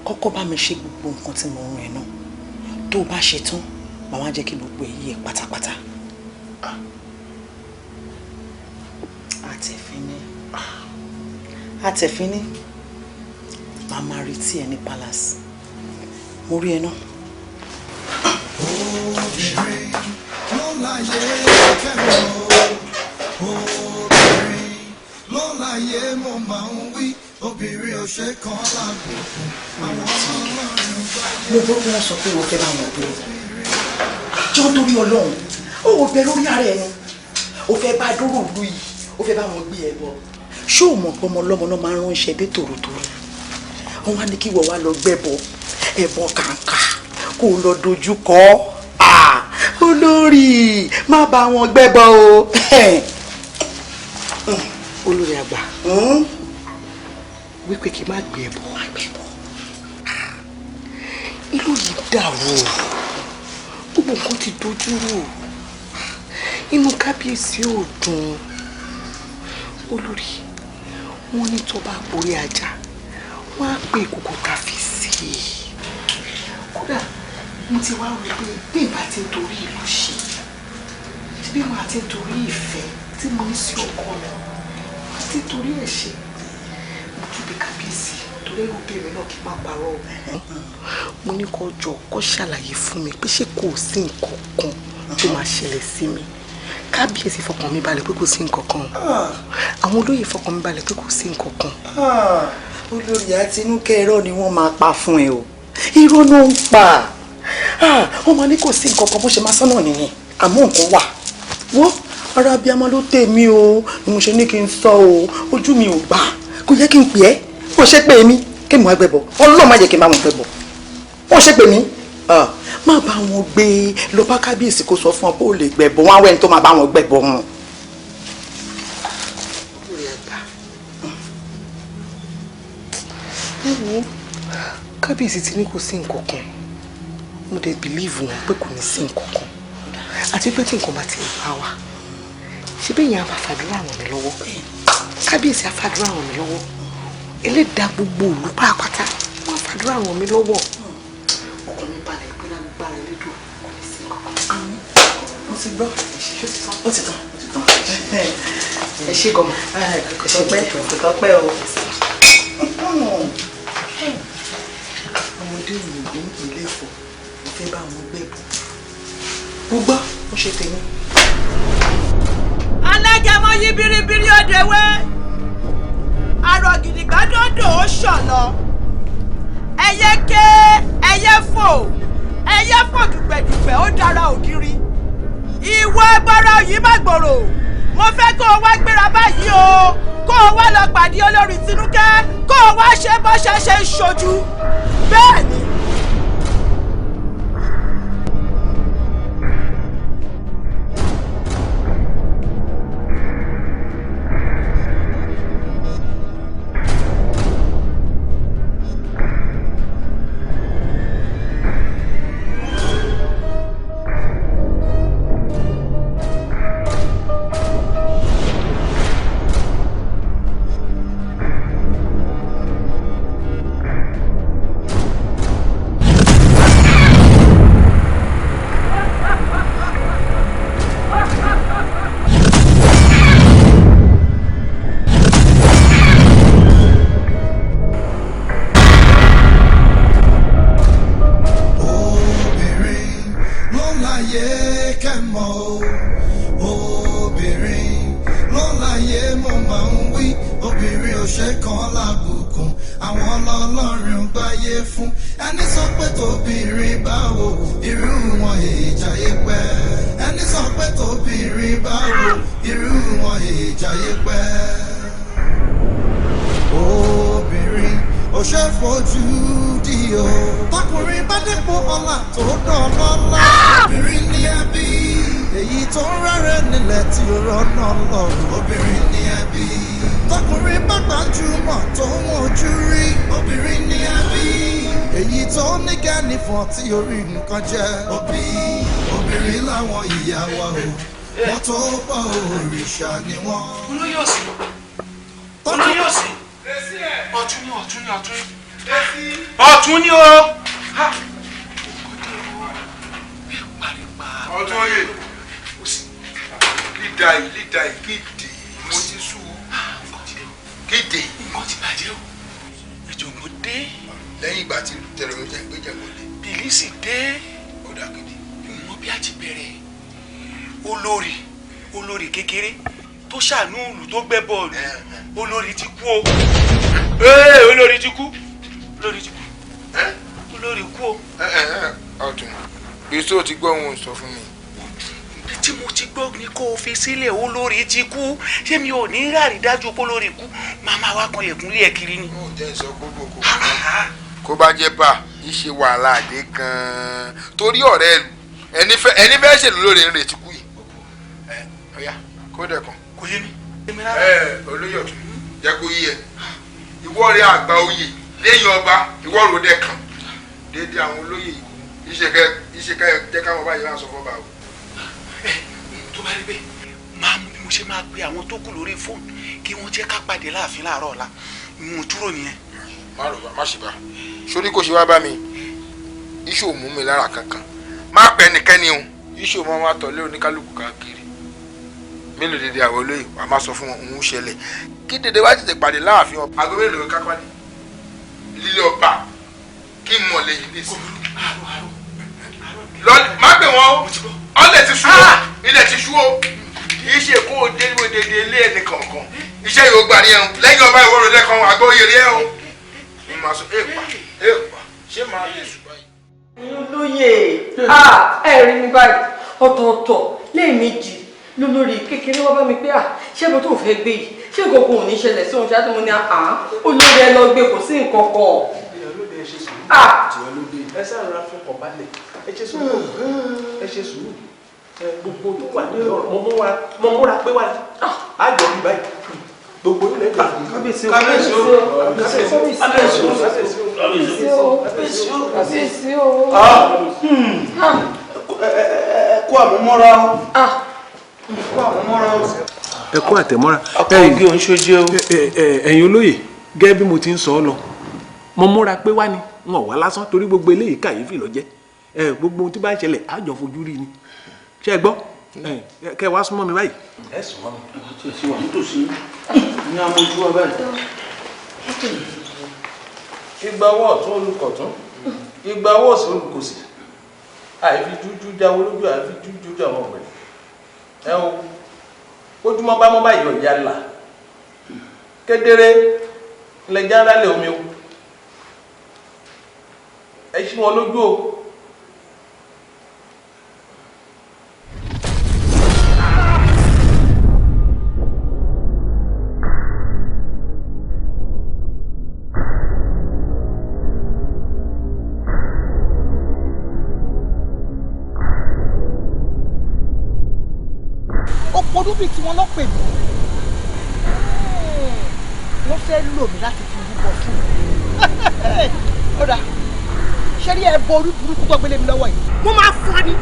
kọ́kọ́ bá mi ṣe gbogbo nǹkan tí mo rún ẹ náà tó o bá ṣe tán màá wá jẹ́ kí gbogbo ẹ̀ yé pátápátá. àtẹ̀fín ní màá máa retí ẹ ní palace mo rí ẹ náà. obìnrin ló láyé fẹ́ràn obìnrin ló láyé mo máa ń wí obìnrin ò ṣe kan lágbègbè àwọn ọlọ́run bá yẹ. mo gbọ́ pé wọ́n sọ pé wọ́n fẹ́ bá wọn gbé jọ́ torí ọlọ́run ó wò bẹ lórí ara ẹni ó fẹ́ bá dúró ìlú yìí ó fẹ́ bá wọn gbé ẹ bọ ṣé o mọ̀ pé ọmọ ọlọ́mọ náà máa ń ránṣẹ́ dé tòrótòró wọn wá ní kí wọ́n wá lọ gbẹ́bọ ẹbọ kàǹkà kó o lọ dojú kọ olórí má bá wọn gbẹ́bọ o olórí àgbà wípé kí n má gbé ẹbọ ìlú yìí dàrú gbogbo nǹkan ti dojú rú inú kábíyèsí ò dùn olórí wọn ní tó bá borí ajá wọn á pè kókó káfí sí i kódà mo ti wá rí pé bí ìbá ti ń torí ìlú ṣe bí wọn àti torí ìfẹ́ tí mo ní sí ọkọ mi wọn ti torí ẹ̀ ṣe mo tún bí kábíyèsí torí ẹrù bèèrè náà kí n má parọ́ mo ní kó jọ kó ṣàlàyé fún mi pé ṣé kò sí nǹkan kan tó máa ṣẹlẹ̀ sí mi kábíyèsí fọkàn mi balẹ̀ pé kò sí nǹkan kan àwọn olóyè fọkàn mi balẹ̀ pé kò sí nǹkan kan. olórí Àtinúkẹ́ irọ́ ni wọ́n máa pa fún ẹ o irọ́ ló ń pa wọ́n máa ní kò sí nǹkan kan bó ṣe máa sọ́nà nìyẹn àmọ́ nǹkan wà wọ́n ara abiyamọ ló tẹ̀ mí o ni mo ṣe ní kí n sọ o ojú mi ò gbà kò yẹ kí n pè ẹ́ kò ṣe pé mi kí n mọ̀ ẹgbẹ́ bọ̀ ọlọ́run má jẹ́ kí n bá wọn gbẹ bọ̀ wọ́n ṣe pé mi má bá wọn gbé lọ bá kábíyèsí kó sọ fún ọ pé ó lè gbẹ̀bọ̀ wọn awẹ́ni tó máa bá wọn gbẹ̀bọ̀ wọn. ẹ wo kábíyèsí ti ní kò sí nǹkan kan mo dé bìlíìfù wọn pé kò ní sí nǹkan kan àti pé tí nǹkan bá ti bá wa ṣé bẹ́ẹ̀ yẹn á máa fàdúrà ràn mí lọ́wọ́ kábíyèsí á fàdúrà ràn mí lọ́wọ́ ẹlẹ́dàá gbogbo òlú pàápàá wọn á fàdúrà ràn mí lọ́wọ́. ọkọ mi balẹ̀ pé lágbára elédò kò ní sí nǹkan kan. mo ti gbọ́ ó ti tán ẹ ṣe gọmọ kò tọ́pẹ́ kò tọ́pẹ́ o. ọmọdé òyìnbó ilé ìfọ̀ mo fẹ́ bá wọn gbé bọ̀ mo gbọ́ mo ṣe tèmi. alágẹmọ yí biribiri ọdẹwẹ arọ gidigbadọdọ ó ṣọlọ ẹyẹ ké ẹyẹ fò dùgbẹdùgbẹ ó dára ògiri ìwọ ẹgbọrọ yìí má gbòòrò mo fẹ́ kó o wá gbéra báyìí o kó o wá lọ pàdé olórí Tinúkẹ́ kó o wá ṣe bó ṣe ṣe ń ṣojú bẹ́ẹ̀ ni. mọ̀ obìnrin ló láyé mo máa ń wí obìnrin ò ṣe kan lábùkún àwọn ọlọ́run gbáyé fún ẹni sọ pé tóbìnrin báwo irú wọn ìjàyè pẹ́ ẹni sọ pé tóbìnrin báwo irú wọn ìjàyè pẹ́ obìnrin ò ṣe fojú di o tọkùnrin bá dépò ọlá tó dán lọ́lá obìnrin ní ẹbí èyí tó ń rẹ́rẹ́ nílẹ̀ tí ó rọ́nà lọ obìnrin ní ẹbí tọkùnrin bá gbajúmọ̀ tó ń wojú rí obìnrin ní ẹbí èyí tó ní kẹ́nìfọ̀n tí orí nǹkan jẹ́ obìnrin láwọn ìyá wa o wọ́n tó bá òrìṣà ni wọ́n. olóyòsì ọ̀tún ni o. ọdún oyè lídà yìí kéde mo ti sú kéde. nǹkan ti bàjẹ́ o ìjọ̀gbọ́n dé. lẹ́yìn ìgbà tí tẹ̀rọ mi jẹ́ gbé jẹ̀gbọ́n dé. bìlísì dé. ọ̀dà kéde. ìmọ̀ bí a ti bẹ̀rẹ̀ olórí kékeré tó ṣàánú ìlú tó gbẹ́ bọ́ọ̀lù olórí ti kú o. olórí ti kú o. ọ̀tún gbèsè ò ti gbọ́ ohun sọ fún mi. tí mo ti gbọ́ ni kó o fi sílẹ̀ olórí ti kú ṣé mi ò ní rárí dájú pé olórí kú màmá wa kan lẹ̀kùn lé ẹ̀ kiri ni. ó jẹ́ sọ gbogbo kó bá jẹ́ bá iṣẹ́ wàhálà àdé gan-an torí ọ̀rẹ́ ẹ̀lú ẹni fẹ́ ṣèlú lórí ń retí kú yìí. ọ̀yá kó dẹ̀kan. kò yé mi. olóyè ọ̀tún jẹ́ kó yí ẹ ìwọ rẹ àgbà oyè lẹ́yìn ọba ìwọ rò dẹ̀kan déédéé àwọn olóyè iṣẹ́ kẹ́ jẹ́ káwọn báyìí máa sọ fọ́ bá o. tó bá rí bẹ́ẹ̀ máa mú bí mo ṣe máa pe àwọn tó kù lórí fóònù kí wọ́n jẹ́ ká pàdé láàfin láàárọ̀ ọ̀la mo dúró nìyẹn. má ṣe bá sórí kò ṣe wá bá mi iṣu ò mú mi lára kankan má pẹ́ nìkẹ́ni o iṣu máa wá tọ̀lé oníkálukú káàkiri mélòó dédé àwọn olóyè wà má sọ fún wọn òun ṣẹlẹ̀ kí dédé wá tètè pàdé láàfin ọba. àgọ́ mélòó ká pàdé lílé ọba kí n mọ̀ lẹ́yìn ní ìsìn. má pè wọ́n o ọ̀lẹ̀ ti sú o ilẹ̀ ti sú o kì í ṣe kó o dé dédé ilé ẹni kọ̀ọ̀kan iṣẹ́ yóò gbà ní ẹ̀hún lẹ́yìn ọba ìwọ́rọ̀ lẹ́kan àgọ́ oyè rí ẹ̀hún. mo máa sọ èèpà ṣé máa lè sùn báyìí. olóyè ẹ rí mi báyìí ọ̀tọ̀ọ̀tọ̀ lẹ́ẹ̀mejì lólórí kékeré wá bá mi pé ṣé mo tó fẹ́ gbé yìí ṣé gbogbo ò ní ṣẹlẹ̀ sí ohun ṣáà mo ní olórí ẹ lọ gbé kò sí nǹkan kan. ẹ sáà fún ọkọ̀ balẹ̀ ẹ ṣe sùúrù gbogbo tó wà ní ọ̀rọ̀ mo múra pé wà á jọ bí báyìí gbogbo ilẹ̀ jọ bí. kábíyèsí o kó àmúmọ́ra o. ẹ kú àtẹ̀mọ́ra ọkọ̀ òun ṣojú o. ẹ̀yin olóyè gẹ́gẹ́ bí mo ti ń sọ ọ́ lọ mo múra pé wá ni n ò wá lásán torí gbogbo eléyìí kàyéfì ló jẹ́ gbogbo ohun tí bá ń ṣẹlẹ̀ á jọ fojú rí ni ṣé ẹ gbọ́ kẹ wá súnmọ́ mi báyìí. ẹ súnmọ́ mi ṣe ṣe wà nítòsí ní amójú wa báyìí. igba ọwọ́ ọ̀tún olùkọ̀tún igba ọwọ́ òsì olùkòsì àìfi jújú jáwó lójú àìfi jújú jáwó ọ̀gbẹ́ ẹ o ojúmọ́ bá mọ́ báyìí ọ̀jà là kedere lẹ́jà lálẹ́ omi o ẹ ṣí wọn lójú o. ọdún bíi tí wọ́n lọ pè mí wọ́n fẹ́ lò mí láti fi rúbọ fún mi ó dà ṣé rí ẹbọ orí burúkú tó gbélé mi lọ́wọ́ yìí wọ́n máa fún wa ní.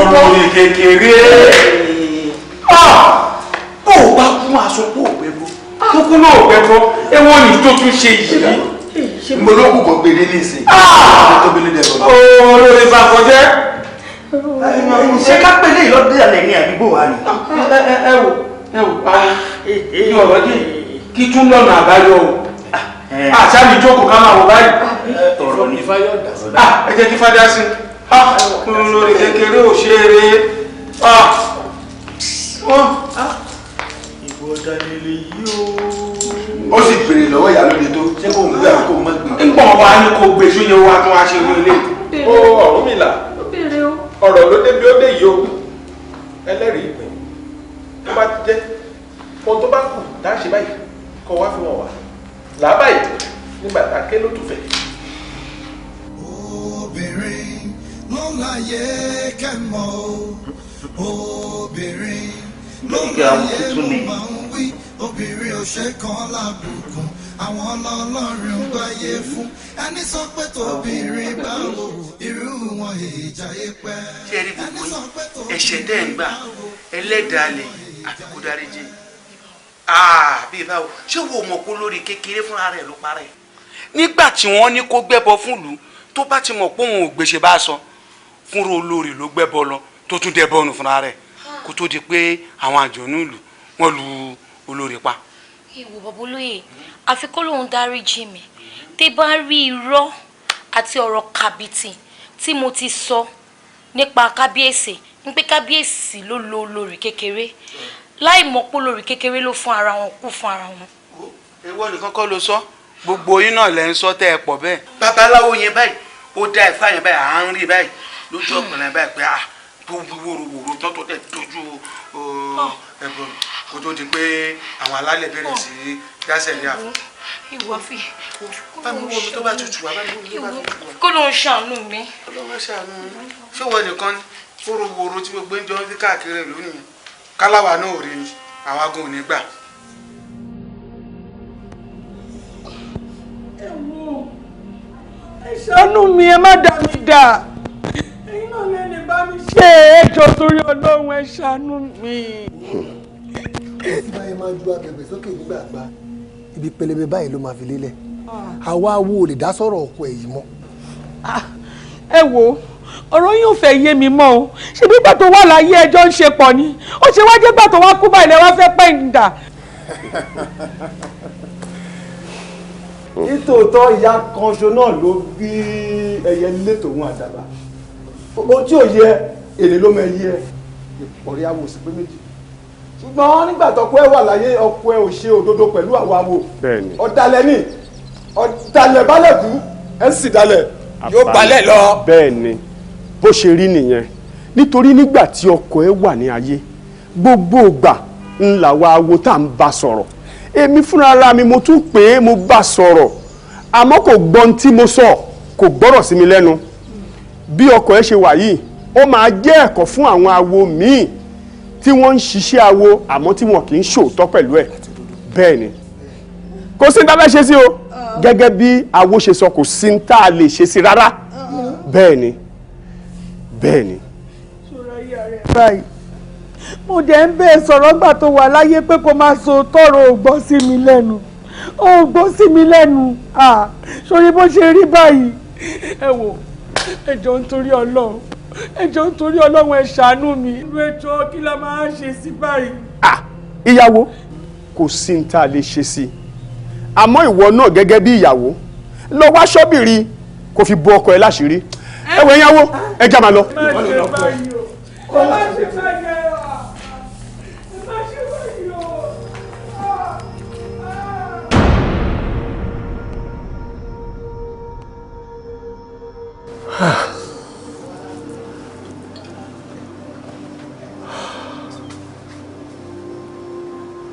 olórí kékeré ó bá kún aṣọ kó òpẹ́bọ tó kún náà òpẹ́bọ ẹwọ́n ní tó tún ṣe yìí mo ló kù kọ́ gbélé ní ìsìn tó gbélé dẹ̀ lọ́nà. olórí bá kọjá ṣe ká pé lè lọ́dún ìyàlẹ̀ ní àdúgbò wa ni. ẹ wò àwọn ní ọ̀rọ̀ dé kí tún lọ́nà àbáyọ o àṣàbí jókòó ká máa wò báyìí. ọ̀rọ̀ ní fáyọ̀ dà sí. ẹ jẹ́ kí fádá sí lórí kékeré òṣèré. ìbò ọ̀dàlẹ̀lẹ̀ yìí o. ó sì béèrè lọ́wọ́ ìyálóde tó ṣé kò ń gbé àbí kò ń má gbé. ń gbọ̀n wá ní kò gbé sóyè wá tó wá ṣe irú ilé. ó Ọ̀rúnmìlà ọ̀rọ̀ ló dé bí ó dé yìí o ẹlẹ́rìí ìpín tó bá ti jẹ́ ohun tó bá kù tá a ṣe báyìí kọ́ wá fi wọn wá làbáyìí nígbà tá a ké ló tún fẹ́. obìnrin ló láyé kẹ́mọ́ obìnrin ló láyé ló máa ń wí obìnrin ò ṣe kan lábùkún àwọn ọlọ́run gbáyé fún ẹni sọ pé tóbìnrin báwo irú wọn ìjàyè pẹ́. ṣé ẹ rí gbogbo yín ẹ̀ṣẹ̀ dẹ́ ń gbà ẹlẹ́dàá lè àti kó dáríjì bíi báwo ṣé wo mọ̀ pé lórí kékeré fúnra rẹ̀ ló parẹ́. nígbà tí wọ́n ní kó gbẹ́bọ fúnlùú tó bá ti mọ̀ pé òun ò gbèsè bá sọ fúnra olórí ló gbẹ́bọ lọ tó tún dẹ́ bọ́ọ̀nù fúnra rẹ̀ kó tó di pé àwọn àjọ̀nú ìlú wọ́n lu olórí pa. ìwò babolóye àfi kó lóun dáríjì mi tẹ́ bá rí irọ́ àti ọ̀rọ̀ kàbìtì tí mo ti sọ nípa kábíyèsí ní pé kábíyèsí ló lo olórí kékeré láì mọ̀ pé olórí kékeré ló fún ara wọn kú fún ara wọn. ìwọ nìkan kọ́ ló sọ gbogbo yín náà lẹ́ ń sọ tẹ́ ẹ pọ̀ bẹ́ẹ̀. babaláwo yẹn báyìí ó dá Ifá yẹn báyìí à ń rí báyìí lójú ọ̀pọ̀lọpọ̀ báyìí pé tó wòrò tó tó tẹ̀ dojú ẹ̀bùn kó tó di pé àwọn alálẹ̀ bẹ̀rẹ̀ sí dáṣẹ̀ ní àfọ̀. ìwọ fi bá mi wo omi tó bá tutù wá bá mi wo omi tó bá tutù wá. kó ló ń ṣàánú mi. kó ló ń ṣàánú mi. ṣé wọ́n nìkan ní wòrò tí gbogbo ń jọ ń fi káàkiri ìlú nìyẹn káláwa náà ò rí ni àwọn agun ò ní gbà. ẹ ṣàánú mi ẹ má dá mi dà ẹ̀yin náà lẹ́ni bá mi ṣe ẹjọ́ torí Ọlọ́run ẹ ṣàánú mi. tí báyìí máa ju abẹ̀bẹ̀ sókè nígbà àgbà ibi pẹlẹbẹ báyìí ló máa fi lélẹ̀ àwa wo lè dá sọ̀rọ̀ ọkọ ẹ̀ yìí mọ́. ẹ wo ọ̀rọ̀ yóò fẹ́ yé mi mọ́ o ṣe bí gbà tó wà láyé ẹjọ́ ń ṣe pọ̀ ni ó ṣe wá jẹ́ gbà tó wá kú báyìí lẹ́ wá fẹ́ pẹ̀ǹdà. nítòótọ́ ìyá kan ṣo náà ló bí ẹyẹ nílé tòun àdàbà gbogbo tí ò yẹ èrè ló mọ ẹyẹ ìpọ̀rí awo sí pé méjì ṣùgbọ́n nígbà tọ́kọ ẹ wà láyé ọkọ ẹ ò ṣe òdodo pẹ̀lú àwọn awo ọ̀dàlẹ̀ ní ọ̀dàlẹ̀ balẹ̀ kú ẹ̀ sì dalẹ̀ yóò balẹ̀ lọ. bẹ́ẹ̀ ni bó ṣe rí nìyẹn nítorí nígbà tí ọkọ ẹ wà ní ayé gbogbo ìgbà ńlá wa awo tá à ń bá sọ̀rọ̀ èmi fúnra ara mi mo tún pè é mo bá sọ̀rọ̀ àmọ́ kò gbọ́n tí mo sọ kò gbọ́rọ̀ sí mi lẹ́nu bí ọkọ ẹ ṣe wà yìí ó máa jẹ́ ẹ̀kọ́ fún àwọn awo míì tí wọ́n ń ṣiṣẹ́ awo àmọ́ tí wọn kì í ṣòótọ́ pẹ̀lú ẹ̀ bẹ́ẹ̀ ni kò sí ní tá a fẹ́ ṣe sí o gẹ́gẹ́ bí awo ṣe sọ kò sí ní tá a lè ṣe sí rárá bẹ́ẹ̀ ni bẹ́ẹ̀ ni. báyìí mo dẹ̀ ń bẹ́ẹ̀ sọ̀rọ̀ gbà tó wà láyé pé kó máa so tọrọ ògbọ́n sí mi lẹ́nu ògbọ́n sí mi lẹ́nu sórí bó ṣe rí báyìí ẹ wò ẹ jọ̀ọ́ nítorí Ọlọ́run ẹ jọ̀ọ́ nítorí Ọlọ́run ẹ ṣàánú mi ìlú ẹjọ́ kí la máa ṣe sí báyìí. ìyàwó kò sí ní tá a lè ṣe sí àmọ́ ìwọ náà gẹ́gẹ́ bí ìyàwó lọ wá ṣọ́bìrì kó fi bo ọkọ ẹ láṣìírí ẹ wọ ìyàwó ẹ já máa lọ. má ṣe báyìí o má ṣe báyìí o má ṣe báyìí o.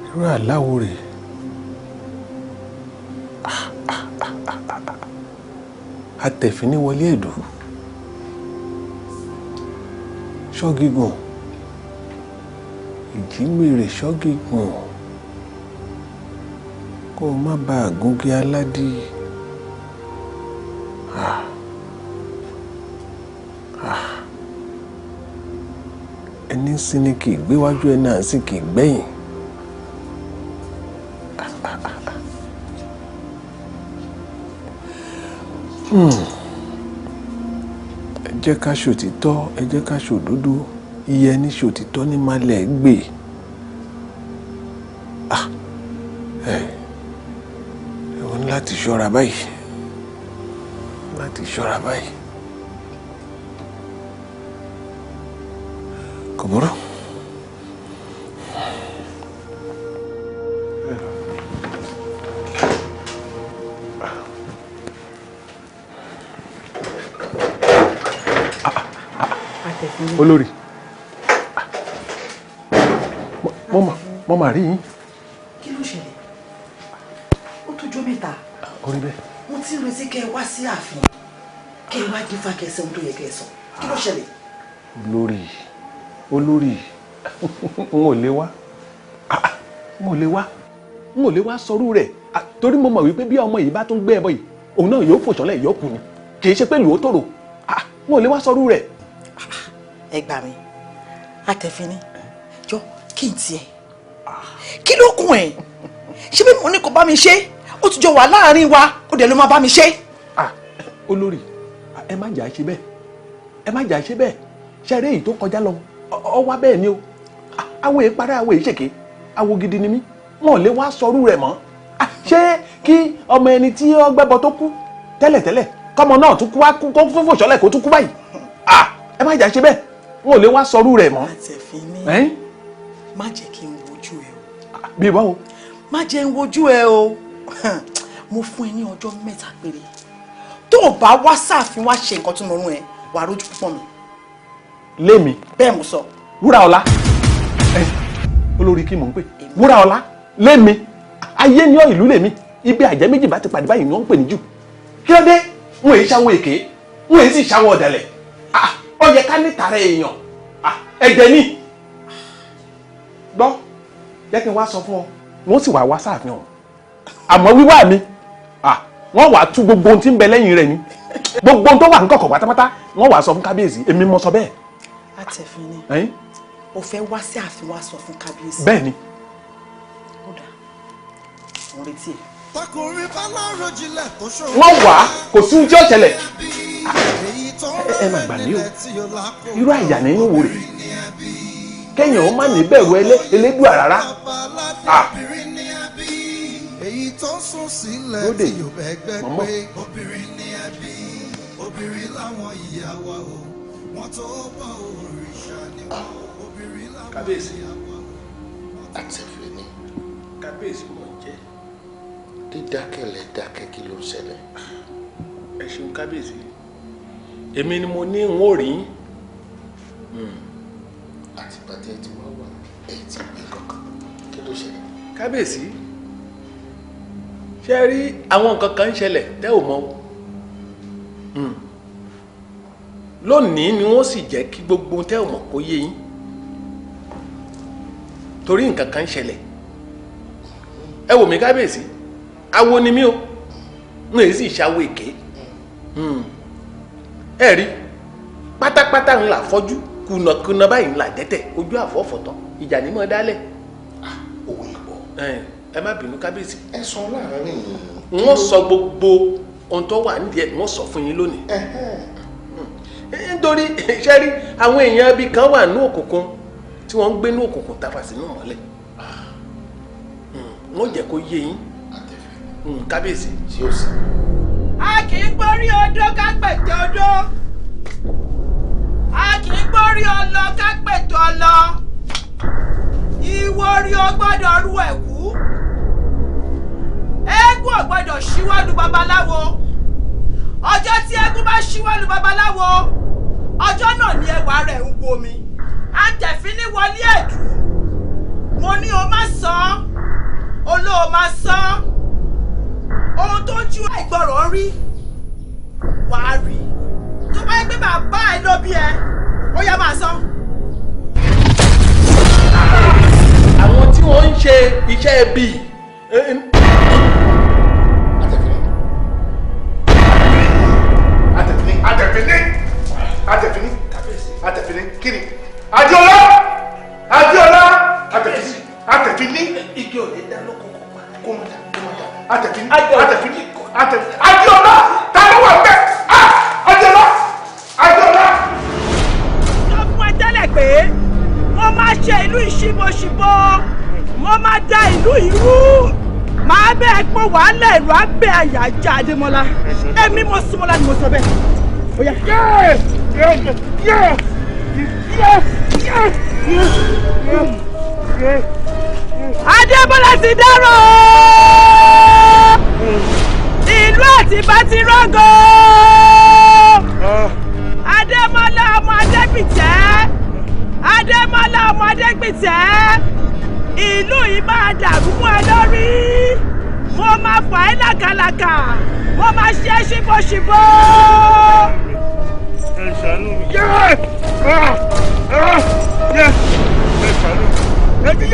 irú àláwo rèé atẹ̀fín ní wọlé ẹ̀dùn ṣọ́gígùn ìjímèrè ṣọ́gígùn kó o má bàa gúngi aládì ẹni sí ni kì í gbéwájú ẹ náà sì kì í gbẹ̀yìn. ẹ jẹ́ ká ṣòtítọ́ ẹ jẹ́ ká ṣòdodo iye ní ṣòtítọ́ ní malẹ̀ gbé. Ẹ ní láti ṣọ́ra báyìí. Láti ṣọ́ra báyìí. Kò burú. Olórí, mo mà rí yín. Kí ló ṣẹlẹ̀? Ó tójọ́ mẹ́ta. Orí bẹ́ẹ̀. Mo ti ń retí kẹ́ ẹ wá sí ààfin. Kẹ́ ẹ wá dífá kẹsẹ̀ ohun tó yẹ kẹ́ ẹ sọ. Kí ló ṣẹlẹ̀? Olórí, n ò lè wá. N ò lè wá sọrú rẹ̀. Torí mo mọ̀ wípé bí ọmọ yìí bá tún gbé ẹbọ yìí, òun náà yóò fòṣọ́lẹ̀ yóò kú ni. Kì í ṣe pé lù ó tòrò. N ò lè wá sọrú rẹ̀. Ẹ gbà mí, Àtẹ̀fín jọ kí n tiẹ̀. Kí ló kún ẹ̀? Ṣé bí mo ní kó bá mi ṣe? Ó ti jọ wà láàrin wa, ó dẹ̀ ló máa bá mi ṣe. Olórí, ẹ má jà ṣe bẹ́ẹ̀. Ṣé eré yìí tó kọjá lọ, ọ wá bẹ́ẹ̀ ni o. Àwọn èèparẹ́ àwọn èèṣèké, àwo gidi ni mí. Wọn ò lè wá sọrú rẹ̀ mọ́. Ṣé kí ọmọ ẹni tí ó gbẹ́bọ tó kú tẹ́lẹ̀tẹ́lẹ̀ kọ́mọ náà tún kú wá kó fòṣọ́lẹ̀ kó tún kú báyìí? Ẹ má jà ṣe bẹ́ẹ̀. Wọn ò lè wá sọrú rẹ̀ mọ́. Àtẹ̀fín má jẹ́ kí n wojú ẹ o. Bí báwo? Má jẹ́ n wojú ẹ o. Mo fún ẹ ní ọjọ́ 3 péré. Tó o bá wá sáàfin wá ṣe nǹkan tí mo rún ẹ, wàá rójú púpọ̀ mi. Lémi? Bẹ́ẹ̀ mo sọ. WURAOLA. Olórí kí mò ń pè? WURAOLA. Lémi? Ayé ní ìlú lèmi. Ibi àjẹ́ méjì bá ti pàdé báyìí ni wọ́n ń pè ní jù. Kí ló dé? Wọ́n èyí ṣáwọ́ èké. Wọ́n èyí sì ṣáwọ́ ọ̀dàlẹ̀. Ó yẹ ká ní tààrà èèyàn. Ẹ̀jẹ̀ ni. Gbọ́, jẹ́ kí n wá sọ fún ọ. Wọ́n sì wá sáàfin ọ̀hún. Àmọ́ wíwá mi, wọ́n wá tú gbogbo ohun tí ń bẹ lẹ́yìn rẹ̀ ni. Gbogbo ohun tó wà ní kọ̀kọ̀ pátápátá, wọ́n wá sọ fún kábíyèsí. Èmi mo sọ bẹ́ẹ̀. Àtẹ̀fín ni. O fẹ́ wá sí ààfin wá sọ fún kábíyèsí. Bẹ́ẹ̀ ni. Ó dà, mo retí ẹ. Wọ́n wá, kò sí ohun tí ó ṣẹlẹ̀. Ẹ má gbà mí o. Irú àyà ní inú wo rè? Kẹ́yìn ó má ní bẹ̀rù elédùà rárá. Lóde yìí, mọ̀mọ́. Kábíyèsí. Àtẹ̀fín ni. Kábíyèsí mọ̀ jẹ́. Dídákẹ́lẹ̀ dákẹ́ kí ló ń ṣẹlẹ̀? Ẹ ṣeun kábíyèsí. Èmi ni mo ní n ó rí. Àtìgbà tí ẹ ti wá wá, ẹ ti gbé kankan. Kí ló ṣẹlẹ̀? Kábíyèsí. Ṣé rí àwọn nǹkan kan ń ṣẹlẹ̀ tẹ́ ò mọ̀? Lónìí ni wọ́n sì jẹ́ kí gbogbo tẹ́ ò mọ̀ kó yé yín. Torí nǹkan kan ń ṣẹlẹ̀. Ẹ wò mí kábíyèsí. Awo ni mí o. N èyí sì ṣàwọ̀ èké. Ẹ rí pátápátá ńlá fọ́jú kùnàkùnà báyìí ńlá dẹ́tẹ̀ ojú àfọ́fọ́tọ́ ìjà ní mọ́ dálẹ̀. Òwe ìbọ̀. Ẹ má bínú kábíyèsí. Ẹ sọ láàárín yìí. Wọ́n sọ gbogbo ohun tó wà nídìí ẹ̀ wọ́n sọ fún yín lónìí. Nítorí ṣe rí àwọn èèyàn bí kan wà ní òkùnkùn tí wọ́n ń gbé ní òkùnkùn tàfà sínú mọ́lẹ̀. Wọ́n jẹ́ kó yé yín. Kábíyèsí. Tí ó sì. A kì í gbórí odó ká pètè odó. A kì í gbórí ọlọ ká pètè ọlọ. Ìwọ orí o gbọ́dọ̀ rú ẹ̀kú. Eégún ò gbọ́dọ̀ ṣíwọ́lu babaláwo. Ọjọ́ tí eégún bá ṣíwọ́lu babaláwo, ọjọ́ náà ni ẹwà rẹ̀ ń gbomi. Àtẹ̀fín ní wọlé ẹ̀dùn. Mo ní o má sọ, olóò má sọ. Ohun tó ju àìgbọràn rí, wàá rí. Tó bá yẹ pé bàbá ẹ ló bí ẹ, ó yá máa sọ. Àwọn tí wọ́n ń ṣe iṣẹ́ ẹbí. Àtẹ̀fín kiri. Adeola! Àtẹ̀fín ní. Igi ò lè dá lóko kó pa. Kó má dá. Àtẹ̀fín. Adeola! Ta ló wà bẹ́ẹ̀? Adeola! Sọ fún ẹ tẹ́lẹ̀ pé pé mo máa ṣe ìlú ìṣíbọṣíbọ mo máa da ìlú ìrú màá bẹ́ẹ̀ pọ̀ wàhálà ìlú abẹ́ àyà ajá Adémọ́lá èmi mo súnmọ́lá ni mo sọ bẹ́ẹ̀. Oya. Adémọ́lá ti dárò ìlú Àtìbá ti rọ́gọ́ Adémọ́lá ọmọ Adégbìtẹ́ Adémọ́lá ọmọ Adégbìtẹ́ ìlú yìí máa dàrú mọ́ ẹ lórí mo máa fà ẹ́ làkàlàkà mo máa ṣe é ṣíbọ̀ṣíbọ̀. ẹ ṣàánú mi. ẹ ṣàánú mi.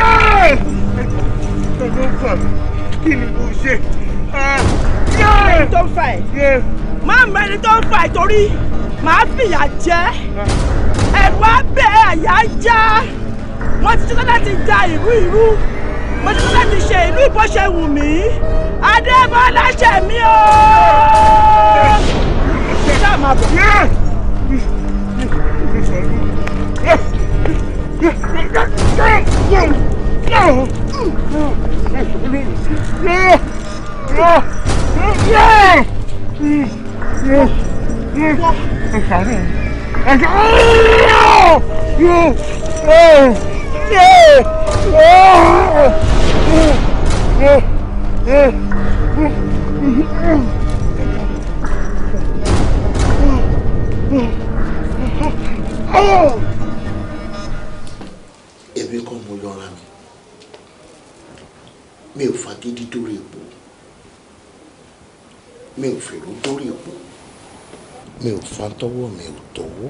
ẹ ló fà mí kí ni mo ṣe. ẹni tó ń fà ẹ́ máa mọ ẹni tó ń fà ẹ́ torí màá fìyà jẹ ẹ̀rù abẹ́ àyà já mo ti ṣetán láti ja ìrú mo ti ṣetán láti ṣe ìlú bó ṣe wù mí Adémọ́lá ṣe mí o. ṣé àmà bọ̀. Èmi kọ́ mo yọra mi ò fagídí dórí epo mi ò fèrú dórí epo mi ò fa tọwọ́ mi ò tọwọ́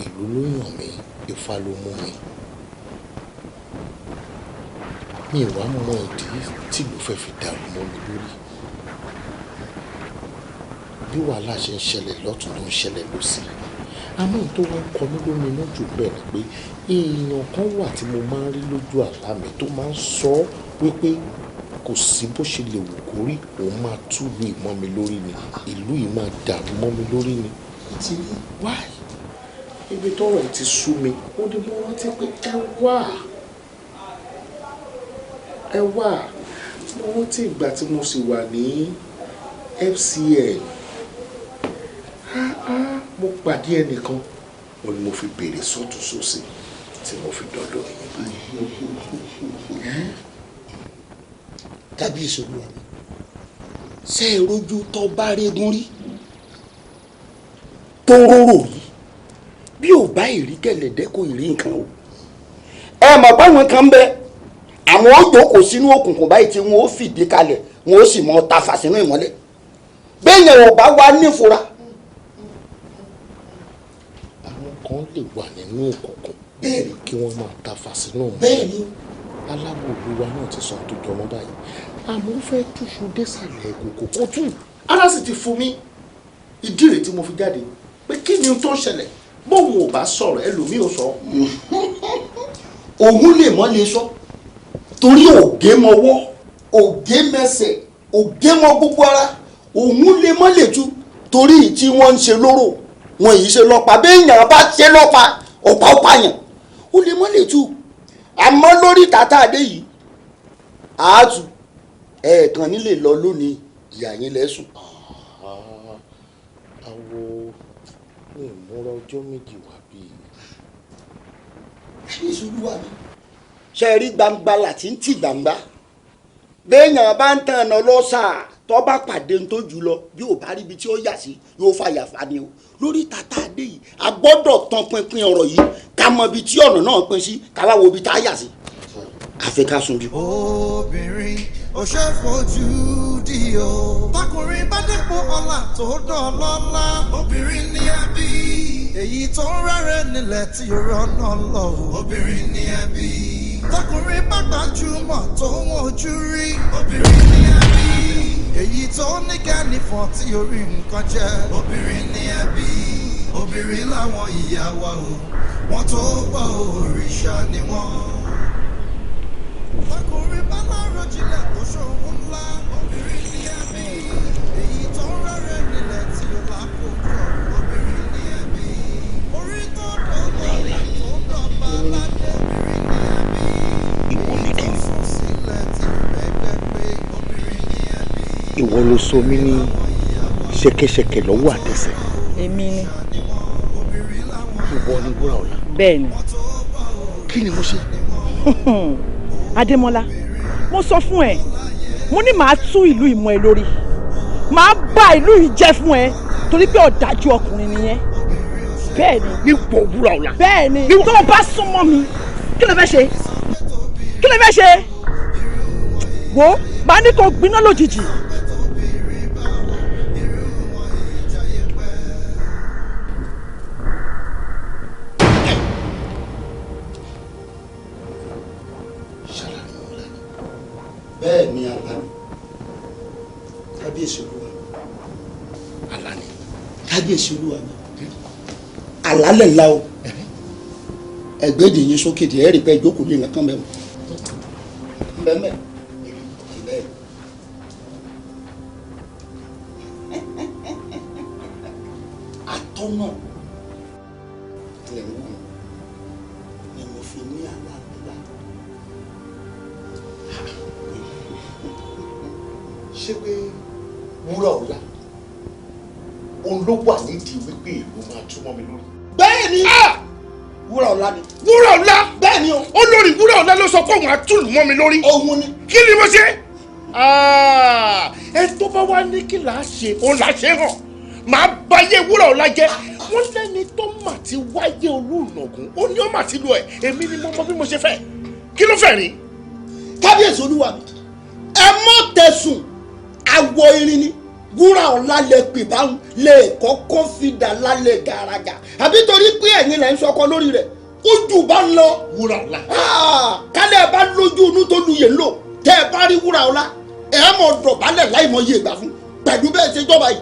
ìlú ló yàn mí Ifá ló mú mi ò wá mọ ìdí tí ìlú fẹ́ fi dàrú mọ́ mi lórí bí wàhálà ṣe ń ṣẹlẹ̀ lọ́tún ló ń ṣẹlẹ̀ lọ́sì àmọ́ tó wọ́n kọ mí lóminú jù bẹ́ẹ̀ ni pé èèyàn kan wà tí mo máa ń rí lójú àlá mi tó máa ń sọ wípé kò sí bó ṣe lè wù kó rí òun máa túlù ìmọ̀ mi lórí ni ìlú yìí máa dàrú mọ́ mi lórí ni ti ní wáì ibi tọ́rọ̀ ẹ̀ ti sú mi ó ní mo rántí pé ẹ wà mo rántí ìgbà tí mo sì wà ní FCL mo pàdé ẹnìkan mo ní mo fi béèrè sọ́tún sósì tí mo fi dọ́dọ̀ yín báyìí. tàbí ìṣòro àmì ṣe é rojú tó bá régún rí tó róró rí bí ò bá ìrí kẹlẹ̀dẹ́ kò ìrí nǹkan o ẹ mọ̀ báwọn kan bẹ àwọn ó jókòó sínú òkùnkùn báyìí tí wọn ó fìdí kalẹ̀ wọn ó sì mọ tafà sínú ìmọ́lẹ̀ bẹ́ẹ̀ ò bá wá nífura. àwọn kan lè wà nínú òkùnkùn bẹ́ẹ̀ni kí wọ́n máa tafà sínú ìmọ́lẹ̀ bẹ́ẹ̀ni alágbòlú wa náà ti sọ tó jọmọ́ báyìí àmọ́ fẹ́ túṣu désàlẹ̀ kòkò kó tù ara sì ti fún mi ìdí rẹ̀ tí mo fi jáde pé kí ni tó ń ṣẹlẹ̀ bóun ò bá sọ̀rọ̀ ẹlòmíì ò sọ. òun lè mọ́ lè sọ torí ògé mọ́wọ́ ògé mẹsẹ̀ ògé mọ́ gbogbo ara òun lè mọ́ lè tú torí tí wọ́n ń ṣe lóró wọn yìí ṣe lọ́pàá bẹ́ẹ̀ yàn bá ṣe lọ́pàá ọ̀pá ọ̀pá yàn ó lè mọ́ lè tú àmọ́ lórí tàtà àdé yìí àátù ẹ̀ẹ̀kan nílé lọ lónìí ìyá yín lẹ́sùn. àwo ní ìmúra ọjọ́ méjì wá bíi. ìṣubú wa ni ṣe rí gbangba láti ń tì gbangba béèyàn bá ń tàn án lọ́sàá tó bá pàdé ń tó jù lọ yóò bá ríbi tí ó yà sí yóò fàyà fani o lórí tata adé yìí a gbọ́dọ̀ tán pinpin ọ̀rọ̀ yìí ká mọ ibi tí ọ̀nà náà pín sí ká wá wo ibi tá a yà sí àfi ká sun bí. obìnrin ò ṣe fojú di o. tọkùnrin bá dépò ọlá tó dán lọ́lá. obìnrin ní ẹbí. èyí tó ń rẹ́rẹ́ nílẹ̀ tí ó rọ́nà lọ. obìnrin ní ẹbí. tọkùnrin bá gbajúmọ̀ tó ń wojú rí. obìnrin ní ẹbí. èyí tó ní kẹ́nìfọ̀n tí orí nǹkan jẹ́. obìnrin ní ẹbí. obìnrin làwọn ìyá wa o. wọ́n tó gbọ́ òrìṣà ni wọ́n. tọkùnrin bá lárò jinlẹ̀ tó ṣòwò ńlá. obìnrin ní ẹbí. èyí tó ń rẹ́rẹ́ nílẹ̀ tí ó lákòókò. obìnrin ní ẹbí. orí tó dọ̀lọ́ tó dọ̀lọ́. ìwọ ló sọ mí ní ṣẹ̀kẹ̀ṣẹ̀kẹ̀ lọ́wọ́ àtẹsẹ̀. èmi ni. ìwọ ni WURAOLA. bẹ́ẹ̀ ni. kí ni mo ṣe. Adémọ́lá mo sọ fún ẹ mo ní màá tú ìlú ìmọ̀ ẹ lórí màá bà ìlú yìí jẹ́ fún ẹ torí pé ọ̀dájú ọkùnrin nìyẹn. bẹ́ẹ̀ ni. nípò WURAOLA. bẹ́ẹ̀ ni tó o bá súnmọ́ mi kí ló fẹ́ ṣe kí ló fẹ́ ṣe wo màá ní kó gbiná lójijì. bẹ́ẹ̀ ni Alani kábíyèsí olúwa Alani kábíyèsí olúwa mi àlálẹ̀ ńlá o ẹgbẹ́ ìdìyín sókè díẹ̀ rí pé ìjókòó lè nǹkan bẹ́ẹ̀ bẹ́ẹ̀ àtọ́nà lẹ́wọ̀n ni mo fi ní àlá ńlá. ṣé pé WURAOLA òun ló wà nídìí wípé ìlú máa túmọ̀ mi lórí. bẹ́ẹ̀ ni WURAOLA ni. WURAOLA. bẹ́ẹ̀ ni o. olórí WURAOLA ló sọ pé òun àtúlù mọ́ mi lórí. òun ni. kí ni mo ṣe. ẹ tó bá wá ní kí là á ṣe òun là á ṣe hàn màá báyé WURAOLA jẹ́. wọ́n lẹ́ni tó mà ti wáyé olúùnàgún ó ní ó mà ti lo ẹ̀ èmi ni mo mọ bí mo ṣe fẹ́ kí ló fẹ́ rí. kábíyèsí olúwa mi ẹ mọ̀ tẹ̀sùn àwọ̀ irin ni WURAOLA lè pè báwọn lè kọ́kọ́ fi dà lálẹ́ gàràgà àbí torí pé ẹ̀yin lẹ́ ń sọkọ lórí rẹ̀ ó jù bá ń lọ. WURAOLA. kálẹ̀ bá lójú inú tó lu yẹn lò tẹ́ ẹ bá rí WURAOLA ẹ̀ mọ̀ dọ̀bálẹ̀ láì mọ̀ yé ìgbà fún pẹ̀lú bẹ́ẹ̀ ṣe jọba yìí.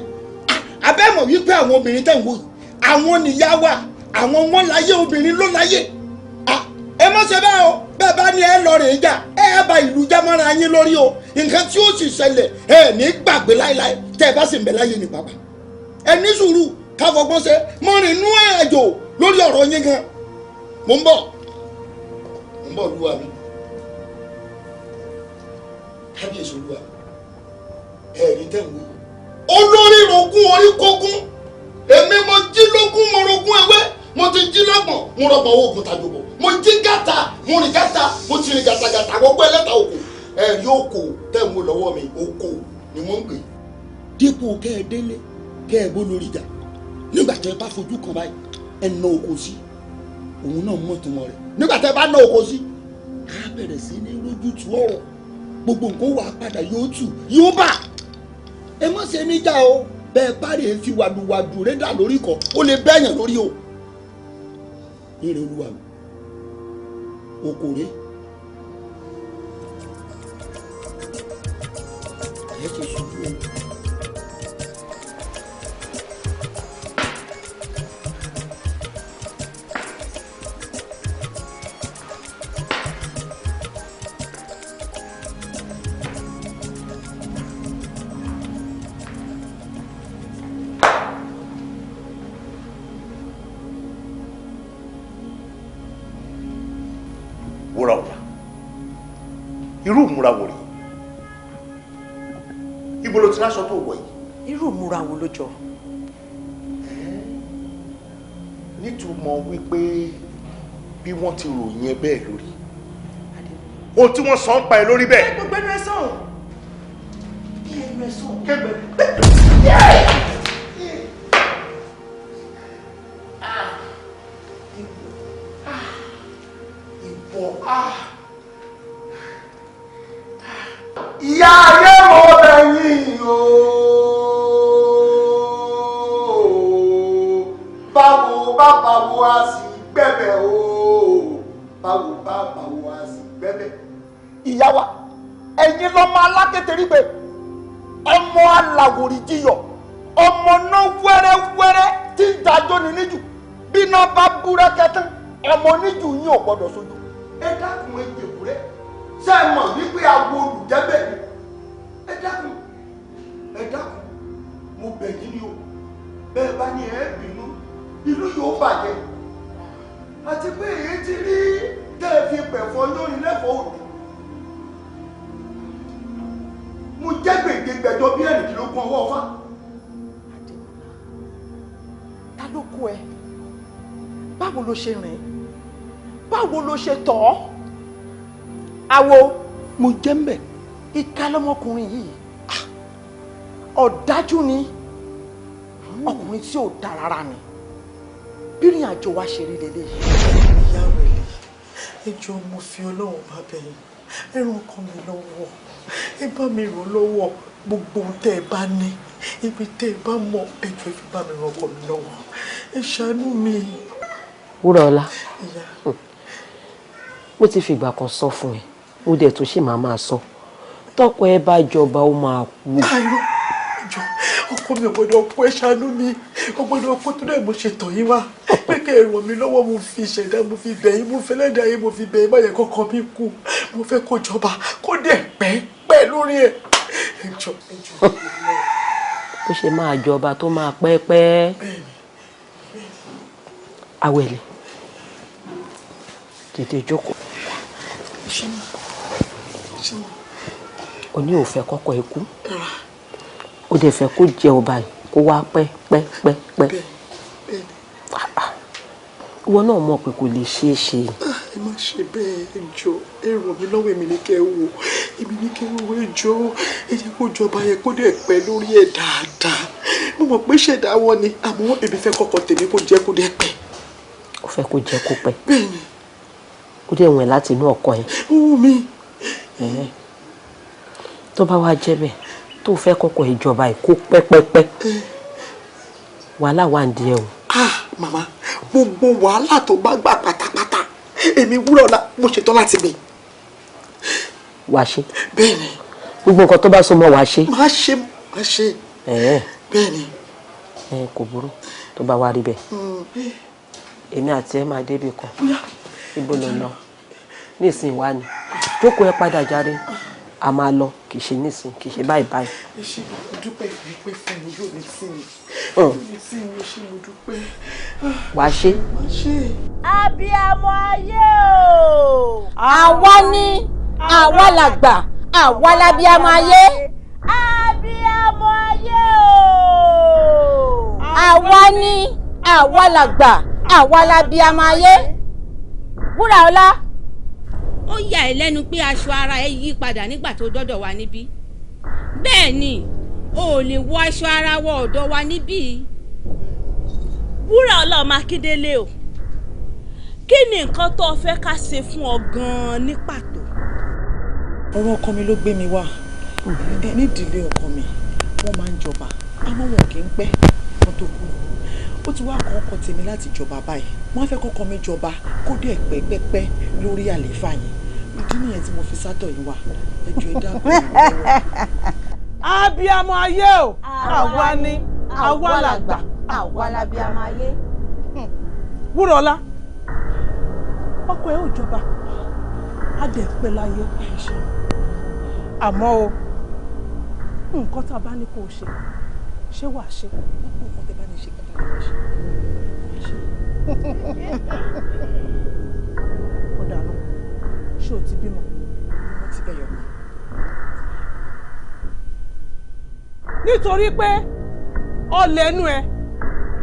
abẹ́ mọ̀ wípé àwọn obìnrin tẹ̀ ń wò yìí àwọn nìyá wa àwọn wọn láyé obìnrin ló láyé. ẹ mọ̀ ṣe bẹ́ẹ̀ o bẹ́ẹ̀ bá ní ẹ lọ rè é jà ẹ bá ìlú jámọ́ra yín lórí o nǹkan tí ó sì ṣẹlẹ̀ ẹ ní gbàgbé láéláé tẹ́ ẹ bá sì ń bẹ láyé ní bàbá ẹ ní sùúrù káfọgbọ́n ṣe mọ́ rìn inú ẹ̀jọ̀ lórí ọ̀rọ̀ yín gan mo ń bọ̀ lúwa mi kábíyèsí olúwa ẹ̀rí tẹ̀ ń wò olórí rogún orí kógún èmi mo jí lógún mo rogún ewé mo ti jí lọ́gbọ̀n mo rọgbọ̀n oògùn tàjọbọ̀ mo jí gàtà mo rìn gàtà mo ti rìn gàtàgàtà àkọ́kọ́ ẹlẹ́ta òkò ẹ̀rí òkò tẹ̀ ń wò lọ́wọ́ mi òkò ni wọ́n ń pè. dípò kẹ́ ẹ délé kẹ́ ẹ bó lórí ìjà nígbà tẹ́ ẹ bá fojú kan báyìí ẹ na oko sí òun náà mọ̀ tó mọ̀ rẹ̀ nígbà tẹ́ ẹ bá na oko sí á bẹ̀rẹ̀ sí ní lójútu ọ̀rọ̀ gbogbo nǹkan wà padà yóò tù yóò bà ẹ mọ̀ ṣe níjà o bẹ́ẹ̀ bá rè é fi wàdùwàdù rédà lórí kọ ó lè bẹ́yàn lórí o nílẹ̀ olúwa mi okòrè ẹ ti ṣubú o. WURAOLA irú ìmúra wò rí ibo ló ti láṣọ tó wọ̀ yìí. irú ìmúra wo ló jọ. nítumọ̀ wípé bí wọ́n ti ròyìn ẹ bẹ́ẹ̀ lórí ohun tí wọ́n sọ ń pa ẹ lórí bẹ́ẹ̀. gbogbo ẹnu ẹ sọ̀rọ̀ bí ẹnu ẹ sọ̀rọ̀ kẹgbẹ́. ìyá ayé mo bẹ̀yìn o báwo bá báwo a sì gbẹ̀bẹ̀ o báwo bá báwo a sì gbẹ̀bẹ̀. ìyá wa ẹ̀yin lọ́mọ alákéterí pé ọmọ aláwòrì jiyọ̀ ọmọ náà wẹ́rẹ́wẹ́rẹ́ tí ń dájọ́ ní níjù bí náà bá búrẹ́kẹ́ tán ọmọ níjù yín ò gbọ́dọ̀ sójú. ẹ dákun ẹ jẹ̀kú rẹ̀ ṣé ẹ mọ̀ wípé awo olùjẹ́bẹ̀ ni ẹ dákun mo bẹ̀ yín ni o bẹ́ẹ̀ bá ní ẹ bínú ìlú yóò bàjẹ́ àti pé èyí ti rí tẹ́ ẹ fi pẹ̀fọ́ lórí lẹ́fọ̀ọ́ òdì mo jẹ́ gbèdé gègé gbẹjọ bí ẹnì kí ló kún ọwọ́ ọfà. ta ló kú ẹ báwo ló ṣe rìn báwo ló ṣe tọ̀ ọ́ àwo mo jẹ́ mbẹ̀. ìka lọmọkùnrin yìí ọ̀dájú ni ọkùnrin tí ò dá rárá ni bírìn àjò wa ṣe rí lélẹ́yìí. ìyá rẹ̀ ẹ jọ̀ọ́ mo fi Ọlọ́run bá bẹ̀yìn ẹ ràn ọkọ mi lọ́wọ́ ẹ bá mi ràn lọ́wọ́ gbogbo ohun tẹ́ ẹ bá ní ibi tẹ́ ẹ bá mọ̀ ẹ jọ̀ọ́ ẹ fi bá mi ràn ọkọ mi lọ́wọ́ ẹ ṣàánú mi. WURAOLA mo ti fìgbà kan sọ fún ẹ ó dẹ̀ tó ṣì máa sọ tọkọ ẹ bá jọba ó máa kú. ayọ̀ ìjọ ọkọ mi ò gbọ́dọ̀ kú ẹ ṣàánú mi ò gbọ́dọ̀ kú tó dẹ̀ mo ṣe tọ̀ yín wá pé kẹ́ ẹ ràn mí lọ́wọ́ mo fi ìṣẹ̀dá mo fi bẹ̀ yín mo fẹ́ lẹ́dàá yín mo fi bẹ̀ yín báyẹn kọ́kọ́ mi kú mo fẹ́ kó jọba kó dẹ̀ pẹ́ lórí ẹ̀ ẹjọ́. bó ṣe máa jọba tó máa pẹ́ Awẹ́lẹ̀ tètè jókòó o ní ò fẹ́ kọ́kọ́ ẹ kú o dẹ̀ fẹ́ kó jẹ ọba yìí kó wá pẹ́ ìwọ náà mọ̀ pé kò lè ṣeé ṣe. ẹ má ṣe bẹ́ẹ̀ ẹ jọ̀ọ́ ẹ ràn mí lọ́wọ́ èmi ní kẹ́ ẹ wò èmi ní kẹ́ ẹ wò ẹ jọ̀ọ́ ẹ jẹ́ kó jọba yẹn kó dẹ̀ pẹ́ lórí ẹ̀ dáadáa mo mọ̀ pé ṣẹ̀dá wọn ni àmọ́ èmi fẹ́ kọ́kọ́ tèmi kó jẹ́ kó dẹ̀ pẹ́. o fẹ́ kó jẹ́ kó pẹ́. bẹ́ẹ̀ni. ó dẹ̀ wọ̀n láti inú ọkọ yẹn. ó wù mí. tó bá wá jẹ́ bẹ́ẹ̀ tó fẹ́ kọ́kọ́ ìjọba ẹ̀ kó pẹ́pẹ́pẹ́ wàhálà wà ń di ẹ o. màmá gbogbo wàhálà tó bá gbà pátápátá èmi WURAOLA mo ṣetán láti gbé. wàá ṣe. bẹ́ẹ̀ni. gbogbo nǹkan tó bá so mọ́ wàá ṣe. máa ṣe. bẹ́ẹ̀ni. kò burú tó bá wá rí bẹ́ẹ̀ èmi àti ẹ máa débi kan ibo ló lọ nísìnyí wá ni jókòó ẹ padà jáde a máa lọ kì í ṣe nísìnyí kì í ṣe báyìí báyìí. ẹ ṣe mo dúpẹ́ ìpè fún mi yóò ní sí mi yóò ní sí mi ẹ ṣe mo dúpẹ́. wàá ṣe. abiyamọ ayé o. àwa ni àwa làgbà àwa lábíamọ ayé. abiyamọ ayé o. àwa ni àwa làgbà àwa lábíamọ ayé. WURAOLA ó yà ẹ́ lẹ́nu pé aṣọ ara ẹ yí padà nígbà tó dọ́dọ̀ wa níbí bẹ́ẹ̀ ni o ò lè wọ aṣọ ara wọ ọ̀dọ̀ wa níbí. WURAOLA ọmọ Akíndélé o kí ni nǹkan tó o fẹ́ ká ṣe fún ọ gan-an ní pàtó. ọ̀rọ̀ ọkọ mi ló gbé mi wá nídìílé ọkọ mi wọ́n máa ń jọba àmọ́ wọn kì í pẹ́ wọ́n tó kú ó ti wá kọ́ ọkọ tèmi láti jọba báyìí wọ́n á fẹ́ kọ́kọ́ mi jọba kó dé pẹ́pẹ́pẹ́ lórí àlééfà yẹn ìdí nìyẹn tí mo fi sátọ̀ yín wá ẹjọ́ ẹ dákun. abiyamọ ayé o àwa ni àwa làgbà àwa lábíamọ ayé. WURAOLA ọkọ ẹ ò jọba á dẹ̀ pẹ́ láyé àmọ́ o nǹkan tá a bá ní kó o ṣe wàá ṣe nǹkan tẹ́ bá ní ṣe kọ́tà lè ṣe. ó dáná ṣé o ti bímọ. mo ti bẹ̀yọ̀ mọ́. nítorí pé ọlẹ̀ ẹnu ẹ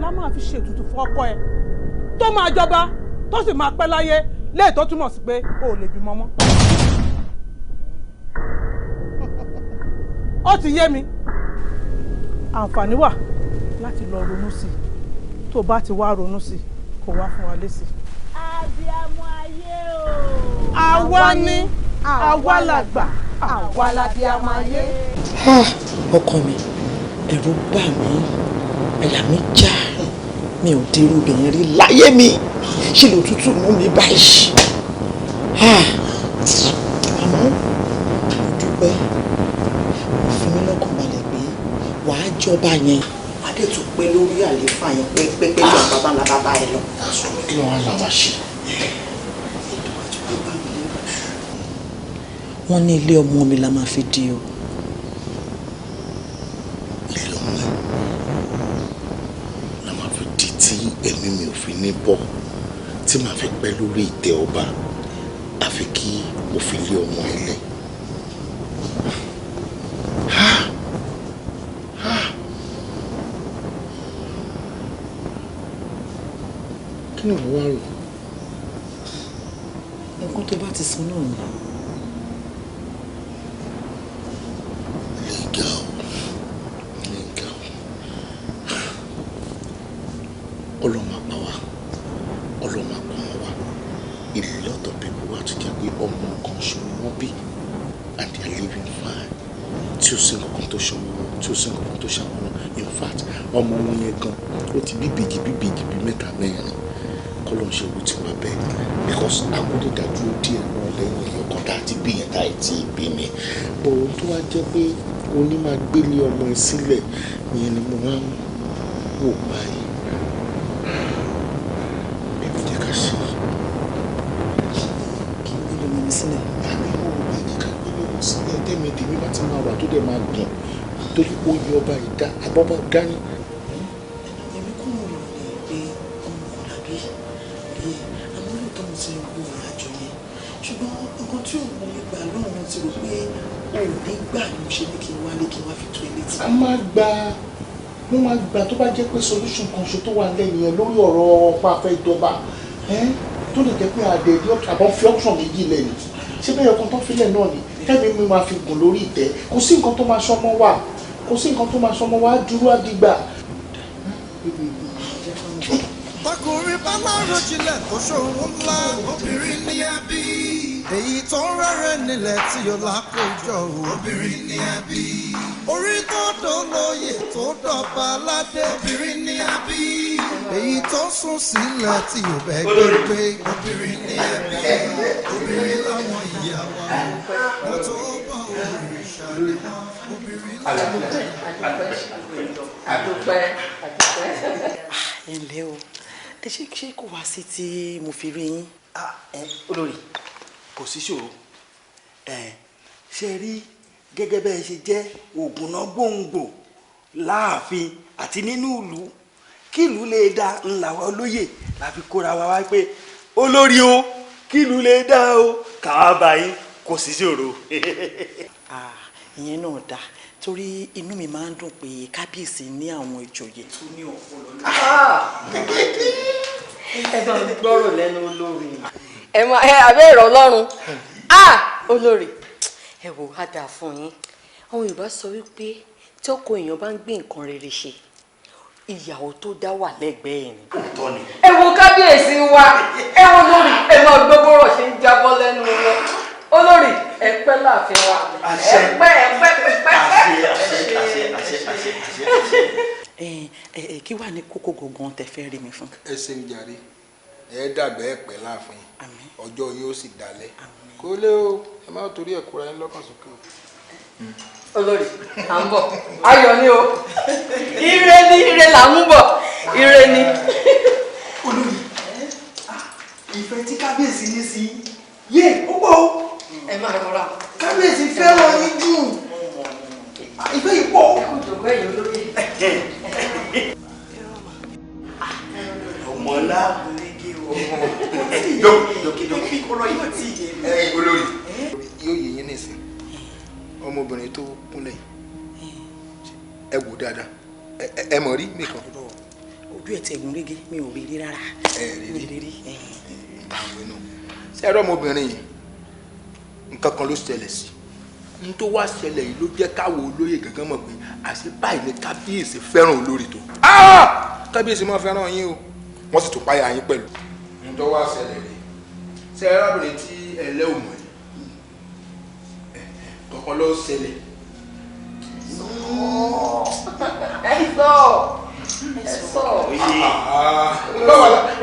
la máa fi ṣètùtù fún ọkọ ẹ tó máa jọba tó sì máa pẹ́ láyé léè tó túmọ̀ sí pé o ò lè bímọ mọ́. ó ti yé mi àǹfààní wà láti lọ ronú sí i tó bá ti wá ronú sí i kó wá fún wa lésì. abiyamọ ayé o. àwa ni àwa làgbà àwa lábíamọ ayé. ọkọ mi ẹ̀rù bà mí àyà mi já mi ò dé irú obìnrin rí láyé mi ṣe lè òtútù mú mi báyìí àmọ́ mo dúpẹ́ mo fi mí lọ́kàn balẹ̀ pé wàá jọba yẹn wàá dẹ̀ tún pẹ́ lórí àlééfà yẹn pẹ́pẹ́pẹ́ jọ bàbá ńlá bàbá ẹ lọ. kí ló wá làwọn ṣe. wọ́n ní ilé ọmọ mi la máa fi di o. ilé ọmọ ẹ la máa fi di tí ẹ̀mí mi ò fi ní bọ́ tí màá fi pẹ́ lórí ìtẹ́ ọba àfi kí mo fi lé ọmọ ẹ lẹ̀. ni wọ́n wá rò? nǹkan tó bá ti sọ náà ni. Ọlọ́run á pa wá, Ọlọ́run á pa wọ́n wá. A lot of people wá tó jẹ́ pé ọmọ kan ṣo ni wọ́n bí and they are living fine. Tí ó sì nǹkan tó ṣọmọ wọn, tí ó sì nǹkan tó ṣàwọn wọn. In fact, ọmọ wọn yẹn gan, ó ti bí bèjì bíi mẹ́ta mẹ́rin. Kọ́lọ́ ń ṣe owó tí wọ́n bẹ́ẹ̀ because àkókò dàdúró díẹ̀ náà lẹ́yìn ẹ̀yọ̀kan tá a ti bí yẹn tá a ti bí mi. Bọ̀ ohun tó wá jẹ́ pé oní máa gbélé ọmọ ẹ sílẹ̀ ìyẹn ni mo máa ń wò báyìí. Bẹ́ẹ̀ni jẹ́ ká ṣe. Kí n gbé ọmọ mi sílẹ̀. Àmì ò bá ní ká gbé ọmọ sílẹ̀ tẹ́mi tèmi bá ti máa wà tó dẹ̀ máa dùn torí ó yẹ ọba ìdá àbọ̀bá dání. Èmi kò mọ̀ ní pé ọmọ kò dàbí àmọ́ lóòótọ́ mo ti gbọ́ ọ̀rọ̀ àjọ yẹn ṣùgbọ́n nǹkan tí òun mi gbà lóhùn ti rò pé òun ní gbà ni mo ṣe ní kí n wálé kí n wá fi tó ilé tí. A máa gba wọ́n máa gbà tó bá jẹ́ pé solution kan ṣo tó wà lẹ́yìn ẹ̀ lórí ọ̀rọ̀ ọ̀pá afẹ́ ìjọba tó lè jẹ́ pé àdèdè àbọ̀ fi option méjì lẹ́nu ṣé bẹ́ẹ̀ ọkàn tó filẹ̀ náà ni tẹ́mi mi máa fi gùn lórí ìtẹ́ kò sí nǹkan tó máa ṣọmọ wà kò sí nǹkan tó máa ṣọmọ wà á dúró àdìgbà. Ọkùnrin bá lárò jinlẹ̀ tó ṣòro ńlá obìnrin ní ẹbí èyí tó ń rẹ́rẹ́ nílẹ̀ tí yóò lákòjọ obìnrin ní ẹbí orí tó dolóye tó dọ̀bà aládé obìnrin ní ẹbí èyí tó sùn sílẹ̀ tí yóò bẹ́ gbé obìnrin ní ẹbí obìnrin láwọn ìyàwó wọn tó bọ̀ òrìṣà ni wọn obìnrin láwọn ẹnlẹ́ o ẹ ṣe kò wá sí tí mo fi rí yín. olórí kò sí ṣòro ṣe rí gẹ́gẹ́ bẹ́ẹ̀ ṣe jẹ́ ògùnná gbòǹgbò láàfin àti nínú ìlú kí ìlú lè dá ńlá wa olóyè láfi kóra wa wá pé olórí o kí ìlú lè dá o káwá báyìí kò sí ṣòro. ìyẹn náà dáa torí inú mi máa ń dùn pé kábíyèsí ní àwọn ìjòyè tó ní ọpọlọ lórí. ẹ bá mi gbọ́rọ̀ lẹ́nu olórí. àbẹ́ ìrọ̀ ọlọ́run olórí ẹ wò á dáa fún yín àwọn Yorùbá sọ wípé tí ọkọ èèyàn bá ń gbé nǹkan rere ṣe ìyàwó tó dá wà lẹ́gbẹ̀ẹ́ ni. òótọ́ ni. ẹ wo kábíyèsí wa ẹ wo lórí ẹ máa gbọ́ bọ́rọ̀ ṣe ń jábọ́ lẹ́nu wọn olórí ẹpẹ láàfin wa ẹpẹ. kí wàá ní kókó gangan tẹ́ fẹ́ rí mi fún. ẹ ṣeun jàre ẹ dàgbà ẹ pẹ́ láàfin ọjọ́ yóò sì dalẹ̀ kó lé o ẹ má torí ẹ kóra yín lọ́kàn sókè o. olórí à ń bọ̀ ayọ̀ ni o ire ni ire là ń bọ̀ ire ni. olórí ìfẹ́ tí kábíyèsí ní sí yé púpọ̀ o. ẹ máa rọra. kábíyèsí fẹ́ràn yín jù ìfẹ́ yìí pọ̀. ìjọba èyí olórí. ọmọ ńlá lége o. dókítà ọ̀rọ̀ yóò tí ì yé mi. olórí yóò yé yín nísìn ọmọbìnrin tó kúnlẹ̀ ẹ wò dáadáa ẹ mọ̀ rí mi kan. ojú ẹ̀ tẹ̀gùn régé mi ò rí rí rárá. ẹ rí rí àwọn inú sẹ́rọ̀ ọmọbìnrin yìí nǹkan kan ló ṣẹlẹ̀ sí n tó wá ṣẹlẹ̀ yìí ló jẹ́ káwọ olóyè gangan mọ̀ pé àṣẹ báyìí ni kábíyèsí fẹ́ràn olórí tó kábíyèsí máa fẹ́ràn yín o wọ́n sì tún páyà yín pẹ̀lú. n tó wá ṣẹlẹ̀ rẹ̀ sẹ́rọ̀ arábìnrin tí ẹlẹ́ ò mọ̀ yìí kọ̀ọ̀kan ló ṣẹlẹ̀.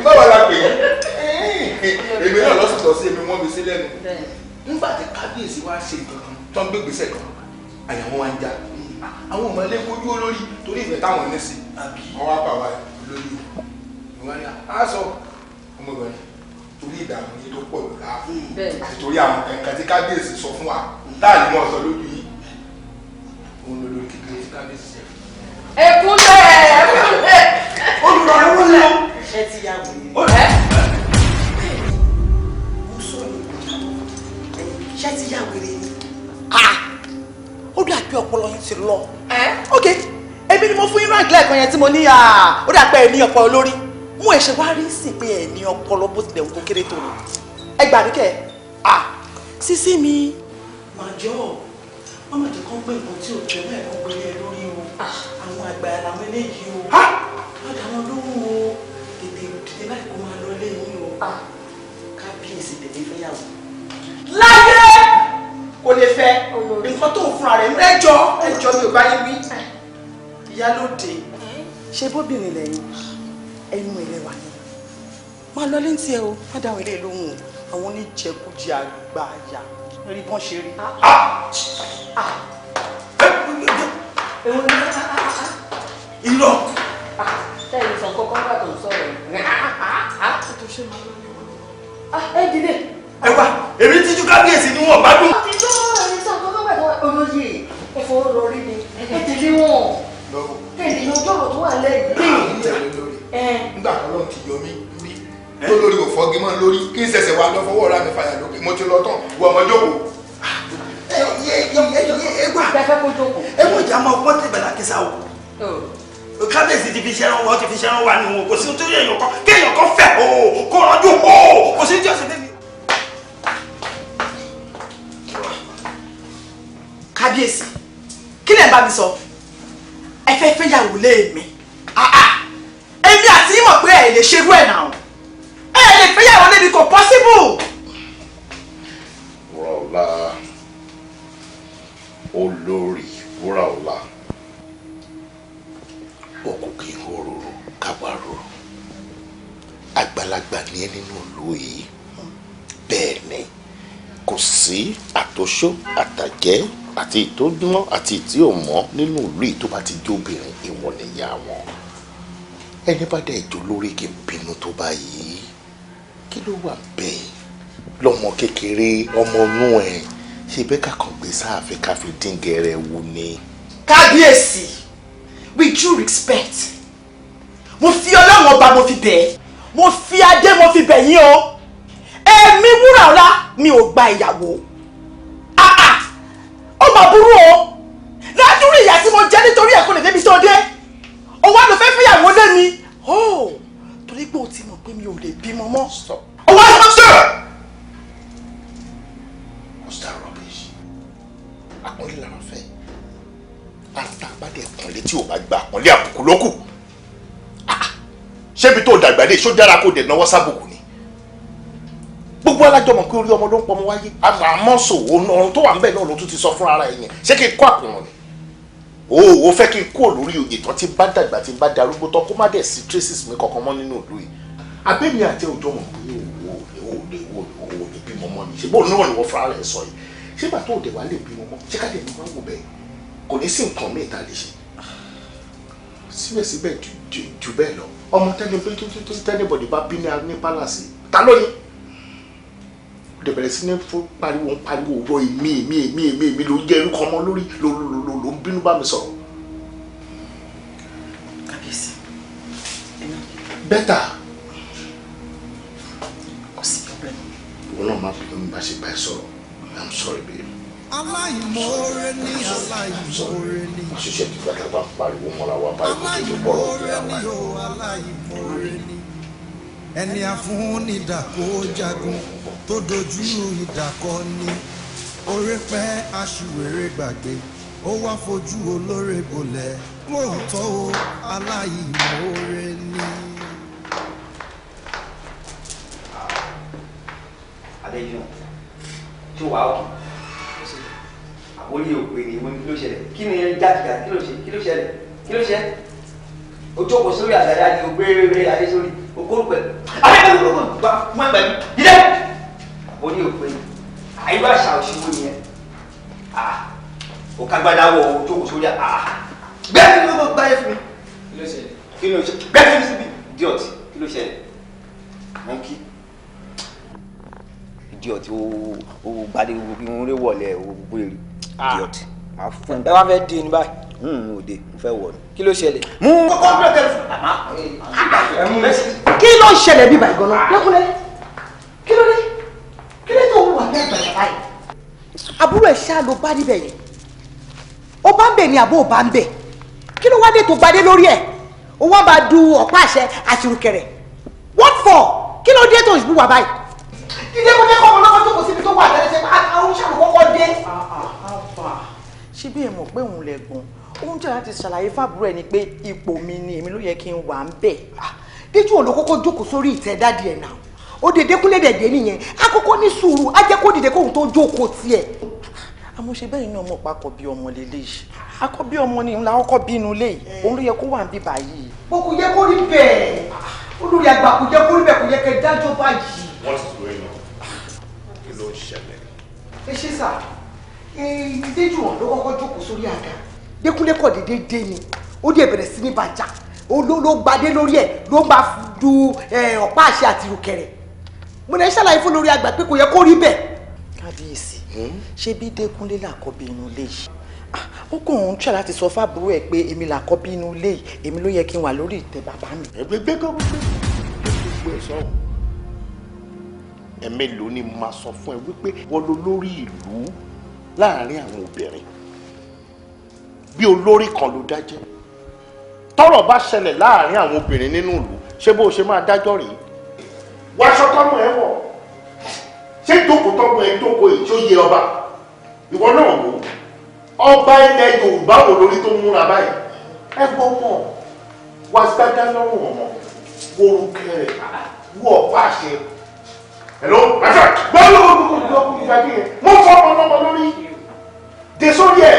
báwa la pè é èmi náà lọ́sọ̀tọ̀ sí èmi wọ́n mi sí lẹ́nu nígbà tí kábíyèsí wá ṣe ìtọ́jú tó ń gbégbèsè kan àyàwó wa ń já àwọn ọmọ ilé kojú olórí torí ìfẹ́ táwọn ní sí wọ́n wá pàwá lórí ìwọ́n ní aṣọ ọmọbìnrin torí ìdààmú yìí tó pọ̀ lọ́la àti torí àwọn kankan tí kábíyèsí sọ fún wa láàrin mọ́ ọ̀sán lójú yìí òun ló lórí kékeré tí kábíyèsí ṣe. ẹkúnlẹ̀ olùrànlọ́wọ́ ni ó. ẹ ti yà wòye. ṣé ti yà wèrè ni. ó dà pé ọpọlọ yín ti lọ. ok ebi ni mo fún yín ránkì lẹ́ẹ̀kan yẹn tí mo ní ó dà pé ẹ ní ọpọlọ lórí mo ẹ̀ṣẹ̀ wá rí sí pé ẹ̀ ní ọpọlọ bó tilẹ̀ kó kéré tó ni ẹ gbà mí kẹ́ sísí mi màjọ wọn máa jẹ kán gbé nǹkan tí ò jẹ bẹ́ẹ̀ kán gbé ẹ lórí o àwọn àgbà làwọn eléyìí o má dá wọn lóhùn o tètè dìde láì kó máa lọ léyìn o kábíyèsí tètè fẹ́yàwó. láyé kò lè fẹ́ nǹkan tó ń fúnra rẹ̀ ẹjọ́ mi ò bá yín wí ìyálóde ṣe bóbìnrin lẹ́yìn ẹnu ẹlẹ́wà ni máa lọ létí ẹ o má dáhùn ilé lóhùn àwọn oníjẹkújẹ àgbáyà rí bọ́n ṣe rí. irọ́. sẹ́yìn sọ kọ́kọ́ bá tó ń sọ̀rọ̀ ẹ dìde. ẹ wá èmi tíjú kábíyèsí ni wọn bá dùn. ìjọ ẹni sọ kọ́kọ́ bá tó olóyè ẹ fọwọ́ lọ rí ni ẹ tẹ̀lé wọn tẹ̀lé ní ojú ọ̀rọ̀ tó wà lẹ́yìn. nígbà kan lọ́n ti yọ mí rí tó lórí òfọ́gi mọ́ lórí kí n ṣẹ̀ṣẹ̀ wá lọ fọwọ́ ra mi fàyà lókè mo ti lọ tán wọ ọmọ jókòó. ẹgbẹ́ ìjà máa pọ́n tẹ̀bẹ̀ lákísà o kábíyèsí ti fi ṣẹ́ran wọ́n ti fi ṣẹ́ran wà ní wọn kò sí tó yẹ èèyàn kan kéèyàn kan fẹ́ o kó rọ́jú o kò sí tí ọ̀sẹ̀ tẹ́lẹ̀. kábíyèsí kí lẹ̀ ń bá mi sọ ẹ fẹ́ fẹ́yàwó lé mi èmi àti yín mọ̀ pé ẹ lè ṣerú ẹ̀ náà ẹ lè fẹ́yàwó lé mi kò possible. WURAOLA olórí WURAOLA òkú kì í hororo kábàárò àgbàlagbà ní ẹ nínú ìlú yìí bẹ́ẹ̀ ni kò sí àtòṣó àtàjẹ́ àti ìtòjúmọ́ àti ìtí òmọ́ nínú ìlú yìí tó bá ti jóbìnrin ìwọ nìyá wọn ẹni bá dẹ̀ jó lórí kí n bínú tó báyìí kí ló wà bẹ́ẹ̀ lọ́mọ kékeré ọmọ inú ẹ̀ ṣe bẹ́ẹ̀ kàkàn gbé sáàfin káfí díngẹ̀rẹ̀ wù ni. kábíyèsí with due respect mo fi ọlọ́run ọba mo fi bẹ̀ mo fi adé mo fi bẹ̀ yín o èmi WURAOLA mi ò gba ìyàwó ó mà burú o ládùúrú ìyá tí mo jẹ́ nítorí ẹ̀kọ́ lè débi tó dé ó wá lọ fẹ́ fẹ́yàwó lé mi torí pé o ti mọ̀ pé mi ò lè bímọ mọ́ ó wá lọ sọ̀rọ̀. What's that rubbish? Àpọ́nlé la máa fẹ́ àtàbádé ẹ̀kúnlé tí ò bá gba àpọ́nlé àbùkù lókù ṣébi tó dàgbà dé ṣó dára kó dẹ̀ náwó sábùkù ni gbogbo alájọmọ̀ pé orí ọmọ ló ń pọmọ wáyé àmọ́ sòwò ọ̀run tó wà ń bẹ̀ náà ló tún ti sọ fún ara ẹ̀yìn ṣé kí n kó àkùnrùn ni o fẹ́ kí n kúrò lórí oyè tán tí bá dàgbà tí bá darúgbó tán kó má dẹ̀ sí traces mi kankan mọ́ nínú ìlú yìí abẹ́mi àti òjò mọ̀ pé o lè bímọ mọ́ ni ṣe bóun náà ni wọ́n fúnra rẹ̀ sọ yìí ṣé bàtà òde wa lè bímọ mọ́ ṣé ká lè máa wò bẹ́ẹ̀ kò ní sí nǹkan míì tá a lè ṣe síbẹ̀síbẹ̀ jù bẹ́ẹ̀ lọ ọmọ tẹ́nibọ̀dì bá bí ní pálásì ta ló ní ó dẹ̀ bẹ̀rẹ̀ sí ní pariwo wọ èmi ló jẹ́ irúkọ ọmọ lórí ló ń bínú bá mi sọ̀rọ̀. kábíyèsí bẹ́tà kò sí problem. ìwọ náà má bínú mi bá ṣe bá ẹ sọ̀rọ̀ I'm sorry babe. aláìmoore ní aláìmoore ní. àṣìṣe ti gbàgbà bá pariwo mọ́ra wa báyìí kò tó bọ̀rọ̀ ọ̀gbìn àwọn ẹ̀. aláìmoore ní ẹni afúnidà kó jagun tó dojú ìdàkọ ni oore pẹ́ aṣiwèrè gbàgbé ó wá fojú olóore bolẹ̀ lóòótọ́ o aláìmoore ní. adéjọ́ tí wàá wọ̀ àbórí òpè ni ìwé kí ló ṣẹlẹ̀ kí ni jákèjá kí ló ṣẹlẹ̀ ojú ọkọ̀ sórí àdáyá ni o gbé rere adé sórí okórùpẹ̀ adékòlùkò gba fún ẹgbẹ́ mi dídẹ́ àbórí òpè ni àyíwá àṣà òṣìwò nìyẹn òkàgbádá wọ ojú ọkọ̀ sórí bẹ́ẹ̀ ni ló gbáyé fún mi kí ló ṣẹlẹ̀ kí ló ṣẹlẹ̀ bẹ́ẹ̀ fún mi síbi idiot kí ló ṣẹlẹ̀ monkey idiot o gbadé bí wọn lè wọlé o gbére idiot máa fún ẹ wá fẹ́ di ní báyìí. mo dé mo fẹ́ wọ̀ ni. kí ló ṣẹlẹ̀. mú kọ́kọ́ bí ọ̀tẹ̀ kí ló ń ṣẹlẹ̀ bí báyìí gan-an lẹ́kúnlẹ́ kí ló dé tó ń wà ní àgbàlá báyìí. àbúrò ẹ̀ ṣáà ló bá níbẹ̀ yẹn ó bá ń bẹ̀ ni àbó ò bá ń bẹ̀ kí ló wá dé tó gbadé lórí ẹ̀ ó wá bá du ọ̀pá àṣẹ àṣìrùkẹ̀rẹ̀ for kí ló dé tó ìbú wà báyìí. dídé mo jẹ́ kọ́ ọmọ lọ́kọ́ tó kò síbi tó wà tẹ́lẹ̀ ṣe àwọn oníṣàlù kọ́kọ́ dé. ṣé bí ẹ mọ̀ pé òun lẹ̀gbọ́n òun jẹ́ láti ṣàlàyé fábúrò ẹ̀ ni pé ipò mi ni èmi ló yẹ kí n wà ń bẹ̀. díjú òun ló kọ́kọ́ jókòó sórí ìtẹ́ dádì ẹ̀ náà ó dédé kúlẹ̀ dẹ̀dẹ̀ nìyẹn akọ́kọ́ ní sùúrù á jẹ́ kó dìde kóhun tó jókòó tiẹ̀. àmọ́ ṣe bẹ́ẹ̀ náà mọ̀ pákọ̀ bí ọmọ lélẹ́yìí akọ́bí ọmọ ni ńlá ọkọ̀ bínú lé òun ló yẹ kó wà ń bí báyìí. mo kò yẹ kó rí bẹ́ẹ̀ olórí àgbà kò yẹ kó rí bẹ́ẹ̀ kò yẹ kẹ́ dájọ́ báyìí. What is going on? Kí ló ń ṣẹlẹ̀? ẹ ṣe sà ìdíjú ọ̀hún ló kọ́kọ́ jókòó sórí àga dékúnlé kọ̀ déédéé dé ni ó dé bẹ̀rẹ̀ sí ní bàjá ló gbadé lórí ẹ̀ ló bá du ọ̀pá àṣẹ àti ìrùkẹ̀rẹ̀ mo lè ṣàlàyé fún lórí àgbà pé kò yẹ kó rí bẹ́ẹ̀. kábíyèsí ṣé bí dékúnlé làkọ́bí inú ilé yìí ó kàn ń ṣe láti sọ fábúrò ẹ̀ pé èmi làkọ́bí inú ilé yìí èmi ló yẹ kí n wà lórí ìtẹ́ bàbá mi. ẹgbẹ́ kọ́ gbogbo ẹ̀ sọ̀rọ̀ ẹ̀mélòó ni mo máa sọ fún ẹ wípé wọ́n ló lórí ìlú láàárín àwọn obìnrin bí olórí kan ló dájẹ́ tọ́rọ̀ bá ṣẹlẹ̀ láàárín àwọn obìnrin nínú ìlú ṣé bó o ṣe máa dájọ́ rèé wáṣọ tọ́mọ ẹ wọ̀ ṣé ìjókòó tọ́mọ ẹ jókòó yìí tó yẹ ọba ìwọ náà wò ọba ilẹ̀ Yorùbá wò lórí tó múra báyìí ẹ gbọ́ mọ̀ wá gbádá lọ́rùn ọmọ orúkẹ rẹ̀ wọ ọ̀pá àṣẹ ẹ̀lọ́ àṣà gbọ́dọ̀ gbàgbé yẹn mo fọ́ ọmọ lọ́mọ lórí dé sórí ẹ̀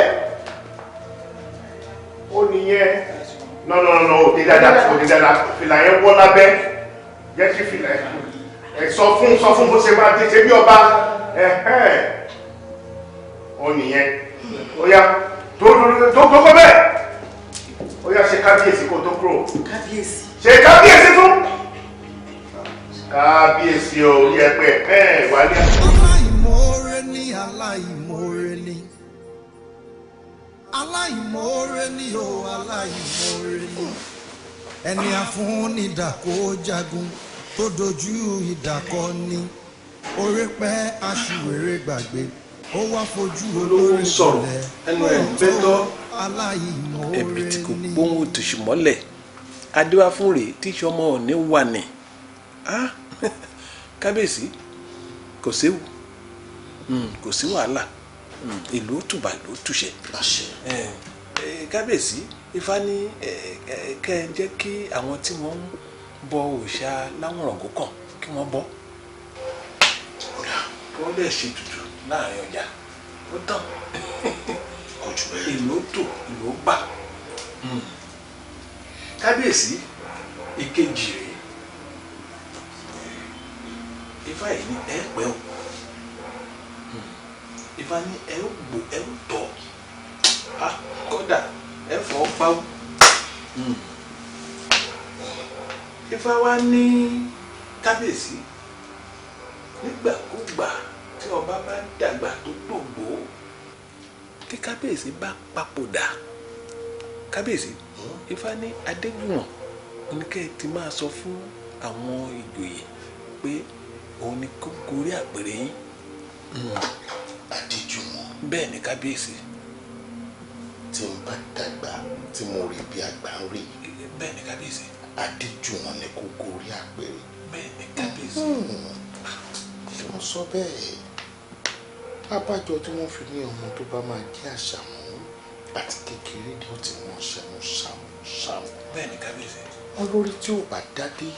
ó nìyẹn nọ òde dáadáa fìlà yẹn wọ́ lábẹ́ jẹ́ kí fìlà ẹ̀ sọ fún bó ṣe máa dé ṣe bí ọba ó nìyẹn ó yá tó kọ́ bẹ́ẹ̀ ó yá ṣe kábíyèsí kó tó kúrò ṣe kábíyèsí tún kábíyèsí o yẹ pé wálé. aláìmoore ni aláìmoore ni aláìmoore ni o aláìmoore ni ẹni afúnidà kó jagun tó dojú ìdàkọ ni orí pẹ́ aṣiwèrè gbàgbé ó wá fojú olórí sọ̀rọ̀ ẹnu ẹ̀ bẹ́tọ́ aláìmoore ẹ̀bì tí kò gbóhùn òtòṣì mọ́lẹ̀ adéwà fún rèé tíṣọ́ ọmọ òní wà ní kábíyèsí kò séwu kò sí wàhálà ìlú òtùbà ìlú òtùṣẹ kábíyèsí ifá ní kẹ́ ẹ jẹ́ kí àwọn tí wọ́n ń bọ òòṣà láwùrọ̀gó kàn kí wọ́n bọ́ kí wọ́n lè ṣe tutù láàrin ọjà ó tán ìlú tò ìlú gbà kábíyèsí ìkejì rèé ifá yìí ní ẹ pẹ́ o ifá ní ẹ gbò ẹ tọ̀ kódà ẹ fọ́ pawó ifá wa ní kábíyèsí nígbàkúgbà tí ọba bá ń dàgbà tó dògbò tí kábíyèsí bá papòdà kábíyèsí ifá ní adéjùwọ̀n oníkẹ́ ti máa sọ fún àwọn ìjòyè pé òun ni kó gorí àpèrè yín. adéjùwọ̀n. bẹ́ẹ̀ ni kábíyèsí. tí n bá dàgbà tí mo rí bí àgbà ń rí. bẹ́ẹ̀ ni kábíyèsí. adéjùwọ̀n ni kó gorí àpèrè. bẹ́ẹ̀ ni kábíyèsí. ṣé wọ́n sọ bẹ́ẹ̀ abájọ tí wọ́n fi ní ọmọ tó bá máa jẹ́ àṣàmú àti kékeré ni ó ti wọ́n ṣẹ̀mú ṣàmú. bẹ́ẹ̀ ni kábíyèsí. wọ́n lórí tí ò bá dádé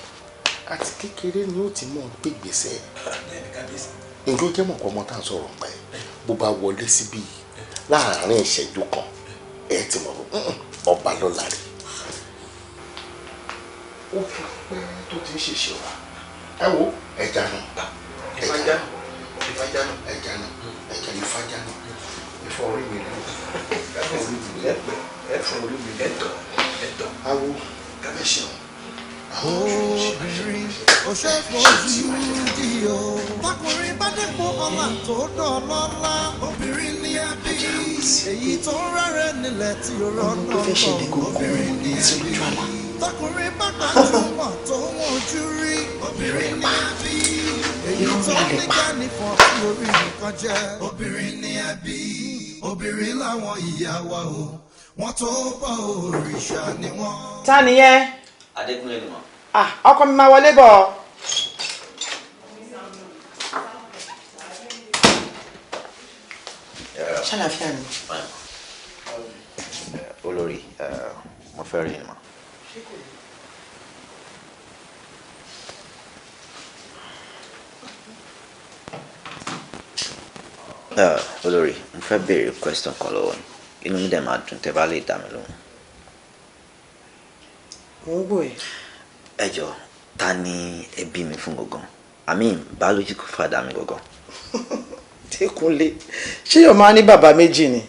àti kékeré ni ó ti mọ̀ gbé gbèsè. bẹ́ẹ̀ ni kábíyèsí. ǹjọ́ jẹ́ mọ̀kọ́ ọmọ tá à ń sọ̀rọ̀ pa ẹ̀ bó bá wọlé síbí láàárín ìṣẹ́jú kan ẹ̀ ti mọ̀ ọba lọ́la rẹ̀. ó fi pẹ́ tó ti ń ṣèṣe wa ẹ wo ẹja náà ẹja náà ìfájá náà ẹja náà ẹja ìfájá náà ìfọ orí mi rẹ ẹfọ orí mi ẹtọ awo kábẹ́sẹ̀ obìnrin òṣèfojú di o tọkùnrin bá dépò ọlá tó dọ̀lọ́lá obìnrin ní ẹbí èyí tó ń rẹ́rẹ́ nílẹ̀ tí ó rọ́nà lọ obìnrin ní ẹbí tọkùnrin bá gbajúmọ̀ tó wọ́n ojú rí obìnrin ní ẹbí èyí tó ní kánìfọ̀n tí orí nìkan jẹ́ obìnrin ní ẹbí obìnrin láwọn ìyá wa o wọ́n tó bọ́ òrìṣà ni wọ́n. ta nìyẹn. Adékúnlé ni mo. Ọkọ mi máa wọlé bọ̀. ṣàlàfíà ni. Olórí, mo fẹ́ rí ni mà. Olórí, mo fẹ́ béèrè question kan lọ́wọ́ ni. Inú mi dẹ̀ máa dùn tẹ́ bá lè dá mi lóhùn. Mo ń gbọ́ ẹ. Ẹ jọ̀ọ́, ta ni ẹbí mi fún gangan? I mean, biological father mi gangan. Dékúnlé, ṣé yóò máa ní bàbá méjì ni?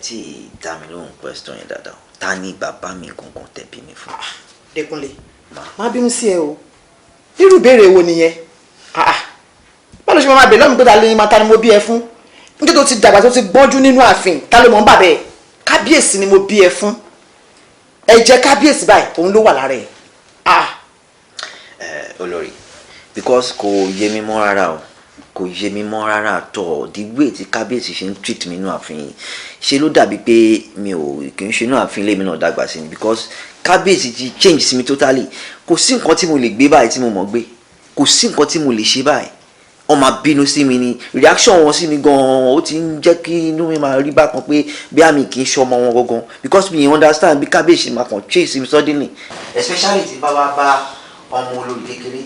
Tí dá mi lóhùn question yẹn dáadáa. Ta ni bàbá mi gangan tẹ̀bí mi fún? Dékúnlé, má bínú sí ẹ o. Irú ìbéèrè wo nìyẹn? Báwo ṣe máa bẹ̀ lọ́mú pé ta lè máa ta ni mo bí ẹ fún? Nítorí tó ti dàgbà tó ti gbọ́njú nínú ààfin, ta ló mọ̀ ń bà bẹ́ẹ̀? Kábíyèsí ni mo bí ẹ fún. Ẹ̀jẹ̀ kábíyèsí báyìí, òun ló wà lára ẹ̀. Olórí, because kò yé mi mọ́ rárá o. Kò yé mi mọ́ rárá tọ̀. The way tí kábíyèsí ṣe ń treat mi nínú ààfin yìí, ṣe ló dàbí pé mi ò kì í ṣe inú ààfin lèmi náà dàgbà sí ni, because kábíyèsí ti change sí mi totally. Kò sí nǹkan tí mo lè gbé báyìí tí mo mọ̀ gbé. Kò sí nǹkan tí mo lè ṣe báyìí. Wọ́n máa bínú sí mi ni, reaction wọn sí mi gan-an ó ti ń jẹ́ kí inú mi máa rí bákan pé bí àmì kì í ṣe ọmọ wọn gangan, because mi understand bí kábíyèsí máa kàn chase mi suddenly. Especially tí bá wá bá ọmọ olórí kékeré,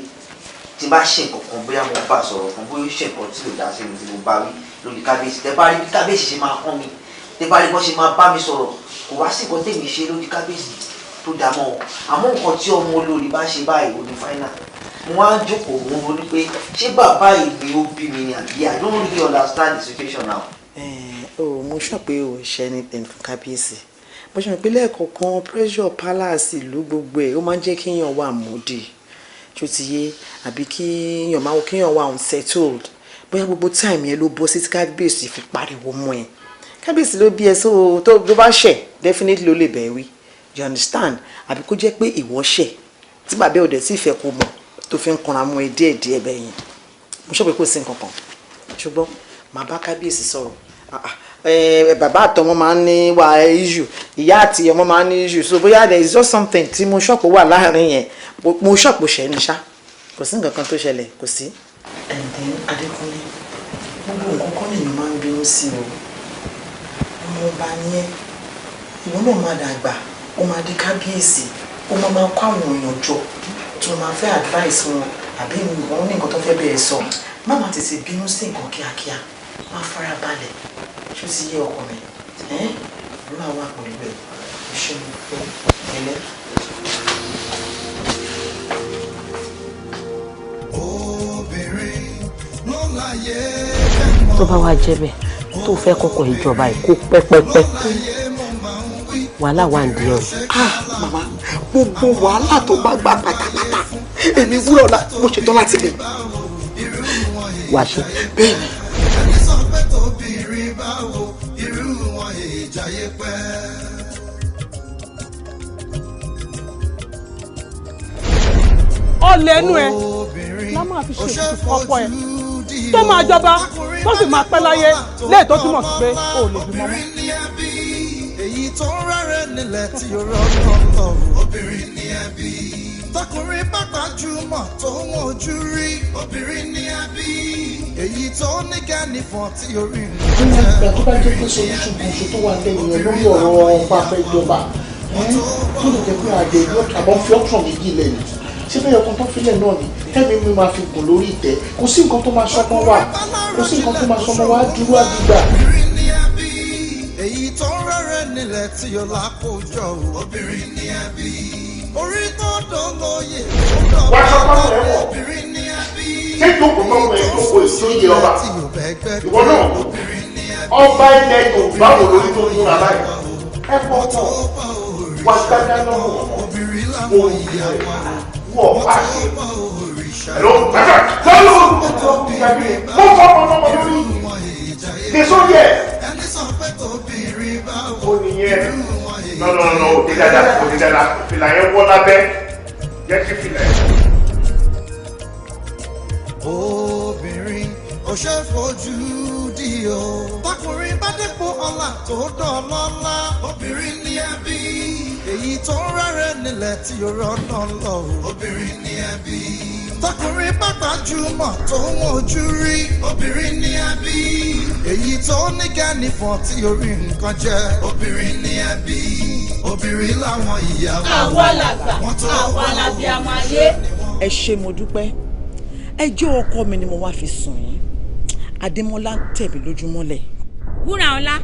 tí bá ṣe nǹkan kan bóyá mo bá sọ̀rọ̀ kan bóyá ṣe nǹkan tí ò dá sí mi tí mo bá wí lórí kábíyèsí, tẹ bá rí bí kábíyèsí ṣe máa hàn mí, tẹ bá rí bó ṣe máa bá mi sọ̀rọ̀, kò wá sí nǹkan tèmi ṣe lórí kábíyèsí tó dá mọ́ ọ. Àmọ́ nǹkan tí ọmọ olórí bá ṣe báyìí ò ní final. Mo wá jókòó mo ronú pé ṣé bàbá ìgbé ó bí mi ni àbí I don't really understand the situation now. Mo sọ pé o ṣe anything fún kábíyèsí. Bó ṣe mọ̀ pé lẹ́ẹ̀kọ̀ọ̀kan pressure palace ìlú gbogbo ẹ̀ ó máa ń jẹ́ kéèyàn wà moody. Tó ti yé àbí kéèyàn máa wò kéèyàn wà unsettled. Bóyá gbogbo time yẹn ló bọ́ sí kábíyèsí fi pariwo mọ́ ẹ. Kábíyèsí ló bí ẹ so tó bá ṣẹ̀ definitely ló lè bẹ̀ wí. You understand? Àbí kó jẹ́ pé ìwọ ṣẹ̀ tí bàbá ọ̀dẹ̀ sì fẹ́ kó mọ̀ tó fi ń kanra mọ́ ẹ díẹ̀ bẹ́ẹ̀ yẹn. Mo sọ pé kò sí nǹkan kan. Ṣùgbọ́n màá bá kábíyèsí sọ̀rọ̀. Bàbá àtọmọ máa ń ní wà issue, ìyá àti ọmọ máa ń ní issue, so bóyá there is just something tí mo ṣọ̀pọ̀ wà láàrin yẹn, mo ṣọ̀pọ̀ ṣẹ́ ní ṣá, kò sí nǹkan kan tó ṣẹlẹ̀, kò sí. Ẹ̀ǹdẹ̀ Adékúnlé, gbogbo nǹkan kan nìyẹn máa ń bínú sí o. Ọmọ ọba ni ẹ, ìwọ náà máa dàgbà, ó máa di kábíyèsí, ó máa kó àwọn èèyàn jọ, tó máa fẹ́ advice wọn, àbí wọn ní nǹkan tó fẹ́ bẹ̀rẹ̀ sọ. Má máa tètè bínú sí nǹkan kíákíá, máa fara balẹ̀. Ṣó ti yé ọkọ mi? Ló máa wà pẹ̀lú ẹ̀. Ṣé mo pẹ́ ẹlẹ́? Tó bá wá jẹ́ bẹ́ẹ̀ tó fẹ́ kọ́kọ́ ìjọba ìkó pẹ́pẹ́pẹ́ wàhálà wà ń di ẹ̀ o. Màmá, gbogbo wàhálà tó bá gbà pátápátá èmi WURAOLA mo ṣetán láti lè. Wàá ṣe. Bẹ́ẹ̀ni. Ọ̀lẹ ẹnu ẹ la máa fi ṣe ọkọ ẹ tó máa jọba tó sì máa pẹ́ láyé lẹ́ẹ̀tọ́ túmọ̀ sí pé o lè bímọ mọ́. Èyí tó ń rárẹ̀ nílẹ̀ tí ó rọ́ọ̀tọ̀ lọ obìnrin ní ẹbí. Tọkùnrin bá gbajúmọ̀ tó ń ojú rí obìnrin ní ẹbí. Èyí tó ní kẹ́nìfọ̀n tí orí ń jẹ́. Ìgbà tó bá jẹ́ pé solution kan ṣe tó wà lẹ́yìn ẹ̀ lórí ọ̀rọ̀ ọba afẹ́ ìjọba tó lè jẹ́ pé àjẹ àbọ̀ fi option méjì lẹ́yìn. Ṣé bẹ́ẹ̀ ọkàn tó filẹ̀ náà ni kẹ́mi mi máa fi gùn lórí ìtẹ́, kò sí nǹkan tó máa ṣọmọ wá, kò sí nǹkan tó máa ṣọmọ wá dúró àdìgbà. Èyí tó ń rẹ́rẹ́ nílẹ̀ tí ó lákòjọ obìnrin ní ẹbí. Orí tó dọ́lóye tó dọ́lóye obìnrin ní ẹbí. Ṣé ìjókòó máa ń wọ ìjókòó ìsóyè ọba? Ìwọ náà ọba ilẹ̀ Yorùbá wò lórí tó ń múra báyìí. Ẹ fọ́pọ̀ wá gbájá lọ́wọ́ mo yẹ wọ pàṣẹ. Ẹ̀rọ gbàgbà lọ́wọ́ mo fọ́pọ̀ lọ́wọ́ lórí. Gbèsò yẹ. Ó nìyẹn. No, òde dáadáa. Fìlà yẹn wọ́ lábẹ́. Jẹ́ kí fìlà yẹn. Obìnrin ò ṣe fojú di o. Tọkùnrin bá dépò ọlá tó dọ̀lọ́lá. Obìnrin ní ẹbí. Èyí tó ń rẹ́rẹ́ nílẹ̀ tí ó rọ́nà lọ. Obìnrin ní ẹbí. tọkùnrin bá gbajúmọ̀ tó ń ojú rí obìnrin ní ẹbí èyí tó ní kẹ́nìfọ̀n tí orí nǹkan jẹ́ obìnrin ní ẹbí obìnrin láwọn ìyàwó àwa làgbà àwa làbí àmàyé. ẹ ṣé mo dúpẹ́ ẹjọ́ ọkọ mi ni mo wá fi sùn yín Adémọ́lá ń tẹ̀mí lójúmọ́lẹ̀. WURAOLA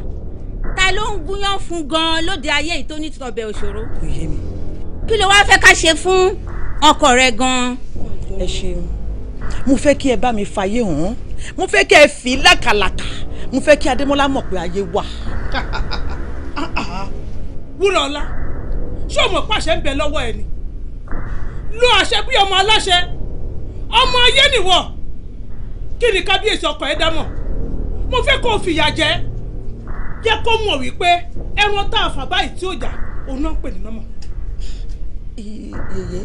ta ló ń gúnyán fún gan-an lóde ayé yìí tó ní tọbẹ̀ òṣòro. kò yé mi. kí ló wá fẹ́ ká ṣe fún ọkọ rẹ gan-an. ẹ ṣeun mo fẹ́ kí ẹ bá mi fàyè hàn mo fẹ́ kí ẹ fi lákàlàkà mo fẹ́ kí Adémọ́lá mọ̀ pé ayé wà. WURAOLA ṣé o mọ̀ pàṣẹ ń bẹ lọ́wọ́ ẹ ni lo àṣẹ bí ọmọ aláṣẹ ọmọ ayé nìwọ kí ni kábíyèsí ọkọ ẹ dámọ̀ mo fẹ́ kó o fìyà jẹ jẹ́ kó mọ̀ wípé ẹran tá a fà báyìí tí ó jà òun náà ń pè ní nọ́mọ̀. yèyé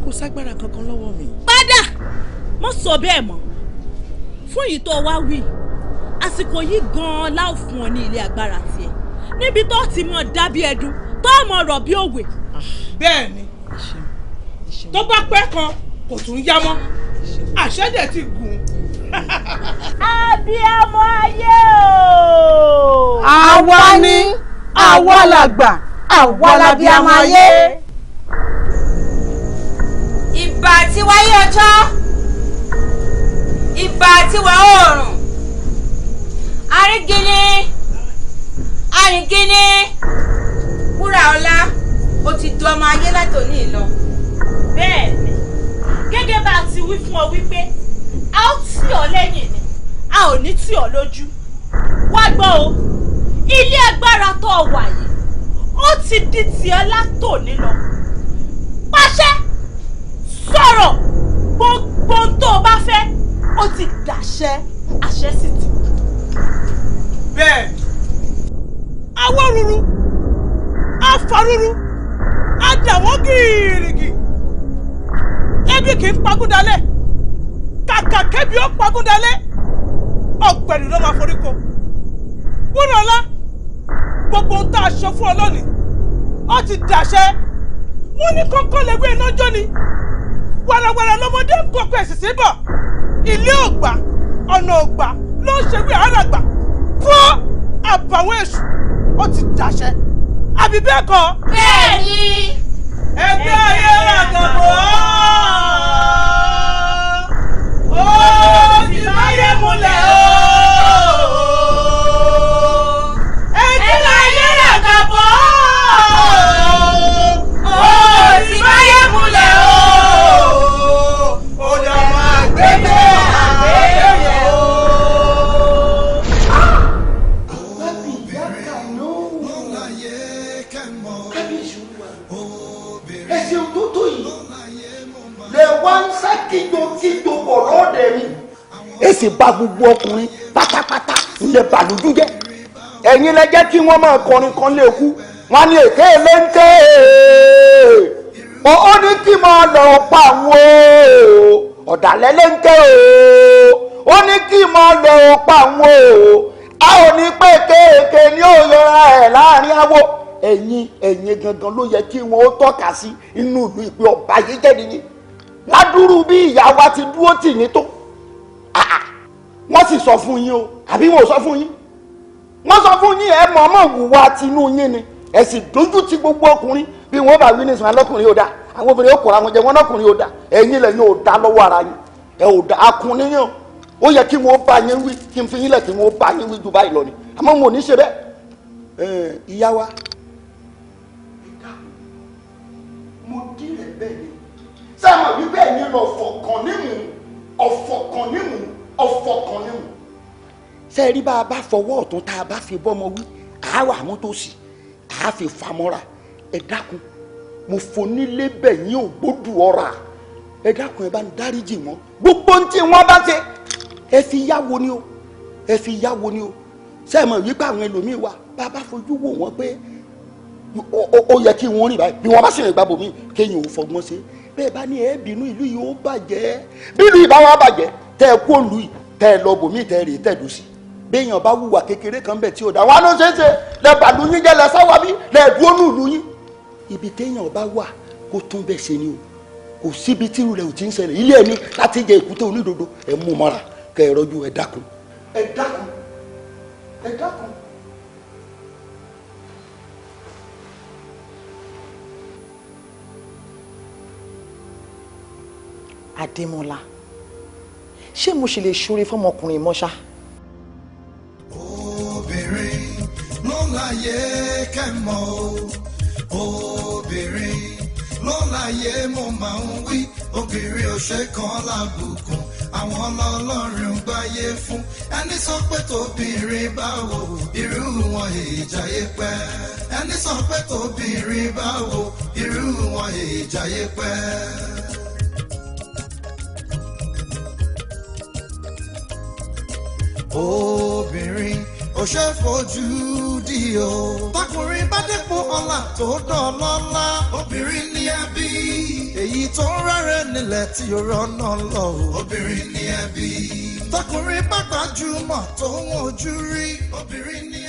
kò ságbára kankan lọ́wọ́ mi. padà mo sọ bẹ́ẹ̀ mọ́ fún yìí tó wá wí àsìkò yìí gan-an láò fún ọ ní ilé agbára tiẹ̀ níbi tó ti mọ̀ dábí ẹdun tó mọ̀ rọ̀ bí òwe. bẹ́ẹ̀ ni tó bá pẹ́ kan kò tún yá mọ́ àṣẹ dẹ̀ ti gùn. abiyamọ ayé o. àwa ni àwa làgbà àwa làbíamọ ayé. ìbà tí wáyé ọjọ́ ìbà tí wà oòrùn arígíní arìngíní WURAOLA ó ti du ọmọ ayé látòní lọ. bẹ́ẹ̀ ni gẹ́gẹ́ bá a ti wí fún ọ wípé a ó tì ọ́ lẹ́yìn ni a ò ní tì ọ́ lójú. wá gbọ́ o ilé agbára tó wà yìí ó ti di tiẹ̀ látòní lọ. pàṣẹ sọ̀rọ̀ gbogbo tó o bá fẹ́ ó ti dàṣẹ àṣẹ sì ti. bẹ́ẹ̀ awọ́ ruru afaruru adàwọ́ gírígì ebi kì í pagúdalẹ̀ kàkà kébi ó pagúdalẹ̀ ọ̀gbẹ̀rì ló máa forí ko. WURAOLA gbogbo ohun tá a ṣe fún ọ lónìí ó ti dàṣẹ wọn ní kọ́kọ́ lè wé iná jó ni wàràwàrà lọmọdé ń kó pèsè síbọ̀ ilé ògbà ọ̀nà ògbà ló ń ṣe wí àràgbà fún àbàwọ̀ èṣù ó ti dàṣẹ àbí bẹ́ẹ̀ kọ́. bẹ́ẹ̀ ni. ẹgbẹ́ ayé àgàbọ̀ ó ti máyé múlẹ̀ o. ẹgbẹ́ ayé àgàbọ̀ ó ti máyé múlẹ̀ o. ó yá máa gbẹ́gbẹ́ àgbẹ̀yẹ̀ o. ẹsẹ̀ òtótó yìí lè wá ń sá kíjokíjo bọ̀ lọ́ọ̀dẹ̀ mi. èsì bá gbogbo ọkùnrin pátápátá ńlẹ̀ bàlójú jẹ́. ẹ̀yin lẹ jẹ́ kí wọ́n máa kọrin kan léku wọ́n ní èké léńté ó ní kí máa lọ pa àwọn ọ̀dàlẹ̀ léńté ó ní kí máa lọ pa àwọn a ò ní pé kéèké ní òyìnbó ẹ̀ láàrin àwọ̀ ẹ̀yin gangan ló yẹ kí wọ́n ó tọ́ka sí inú ìlú ìpè ọba yìí jẹ́ nìyí ládùúrú bí ìyá wa ti dúró tì ní tó wọ́n sì sọ fún yín o àbí wọn ò sọ fún yín wọ́n sọ fún yín ẹ mọ̀ọ́mọ̀ wùwà tinú yín ni ẹ sì dójú ti gbogbo ọkùnrin bí wọ́n bá wí ní ìsìn alọ́kùnrin ò dá àwọn obìnrin ó kọ̀ra wọn jẹ wọn lọ́kùnrin ò dá ẹ̀yin lẹ́yìn ò dá lọ́wọ́ ara yín ẹ ò dá akùnrin yín o ó yẹ kí wọ́n bá yín wí kí n fi yín lẹ̀ kí wọ́n bá yín wí ju báyìí lọ ni àmọ́ wọn ò ní ṣe bẹ́ẹ̀ ìyá wa mo dí rẹ̀ bẹ́ẹ̀ ni sáà mọ̀ wípé ẹ̀yin lọ fọkàn nímú ṣe rí bá a bá fọwọ́ ọ̀tún tá a bá fi bọ́mọ wí àáwọ̀ àmútòsí àá fi famọ́ra ẹ dákun mo fonílé bẹ̀yìn ògbódù ọ̀rà ẹ dákun ẹ bá ń dáríjì wọn gbogbo ohun tí wọ́n bá ṣe ẹ fi yáwo ni o ṣe mọ̀ wípé àwọn ẹlòmíì wà bá a bá fojú wò wọ́n pé ó yẹ kí wọ́n rìn báyìí bí wọ́n bá sì rìn gbàgbọ́ mi kéèyàn ò fọgbọ́n ṣe bẹ́ẹ̀ bá ní ẹ bínú ìlú yìí ó bàjẹ́ bí ìlú yìí bá wà bàjẹ́ tẹ́ ẹ kó ìlú yìí tẹ́ ẹ lọ bòmí tẹ́ ẹ rè tẹ́ ẹ dùn sí béèyàn bá wùwà kékeré kan bẹ̀ tí ó dá wọn ló ṣeé ṣe lẹ bàlú yín jẹ́ lẹ sáwà bí lẹ dúró ní ìlú yín ibi téèyàn bá wà kó tún bẹ́ẹ̀ ṣe ni o kò síbi tí irú rẹ̀ ò ti ń ṣẹlẹ̀ ilé ẹni láti jẹ èkúté onídodo ẹ mú mọ́ra kẹ ẹ rọ́jú ẹ dákun ẹ dákun ẹ dákun. Adémọ́lá ṣé mo ṣe lè ṣoore fọmọkùnrin mọ́ṣá. obìnrin ló láyé kẹ́mọ́ obìnrin ló láyé mo máa ń wí obìnrin ò ṣe kan lábùkù àwọn ọlọ́run gbáyé fún ẹni sọ pé tóbìnrin báwo irú wọn ìjàyè pẹ́ ẹni sọ pé tóbìnrin báwo irú wọn ìjàyè pẹ́. obìnrin ò ṣe fojú di o. tọkùnrin bá dépò ọlá tó dọ̀lọ́lá. obìnrin ní ẹbí. èyí tó ń rẹ́rẹ́ nílẹ̀ tí ó rọ́nà lọ. obìnrin ní ẹbí. tọkùnrin bá gbajúmọ̀ tó ń wojú rí. obìnrin ní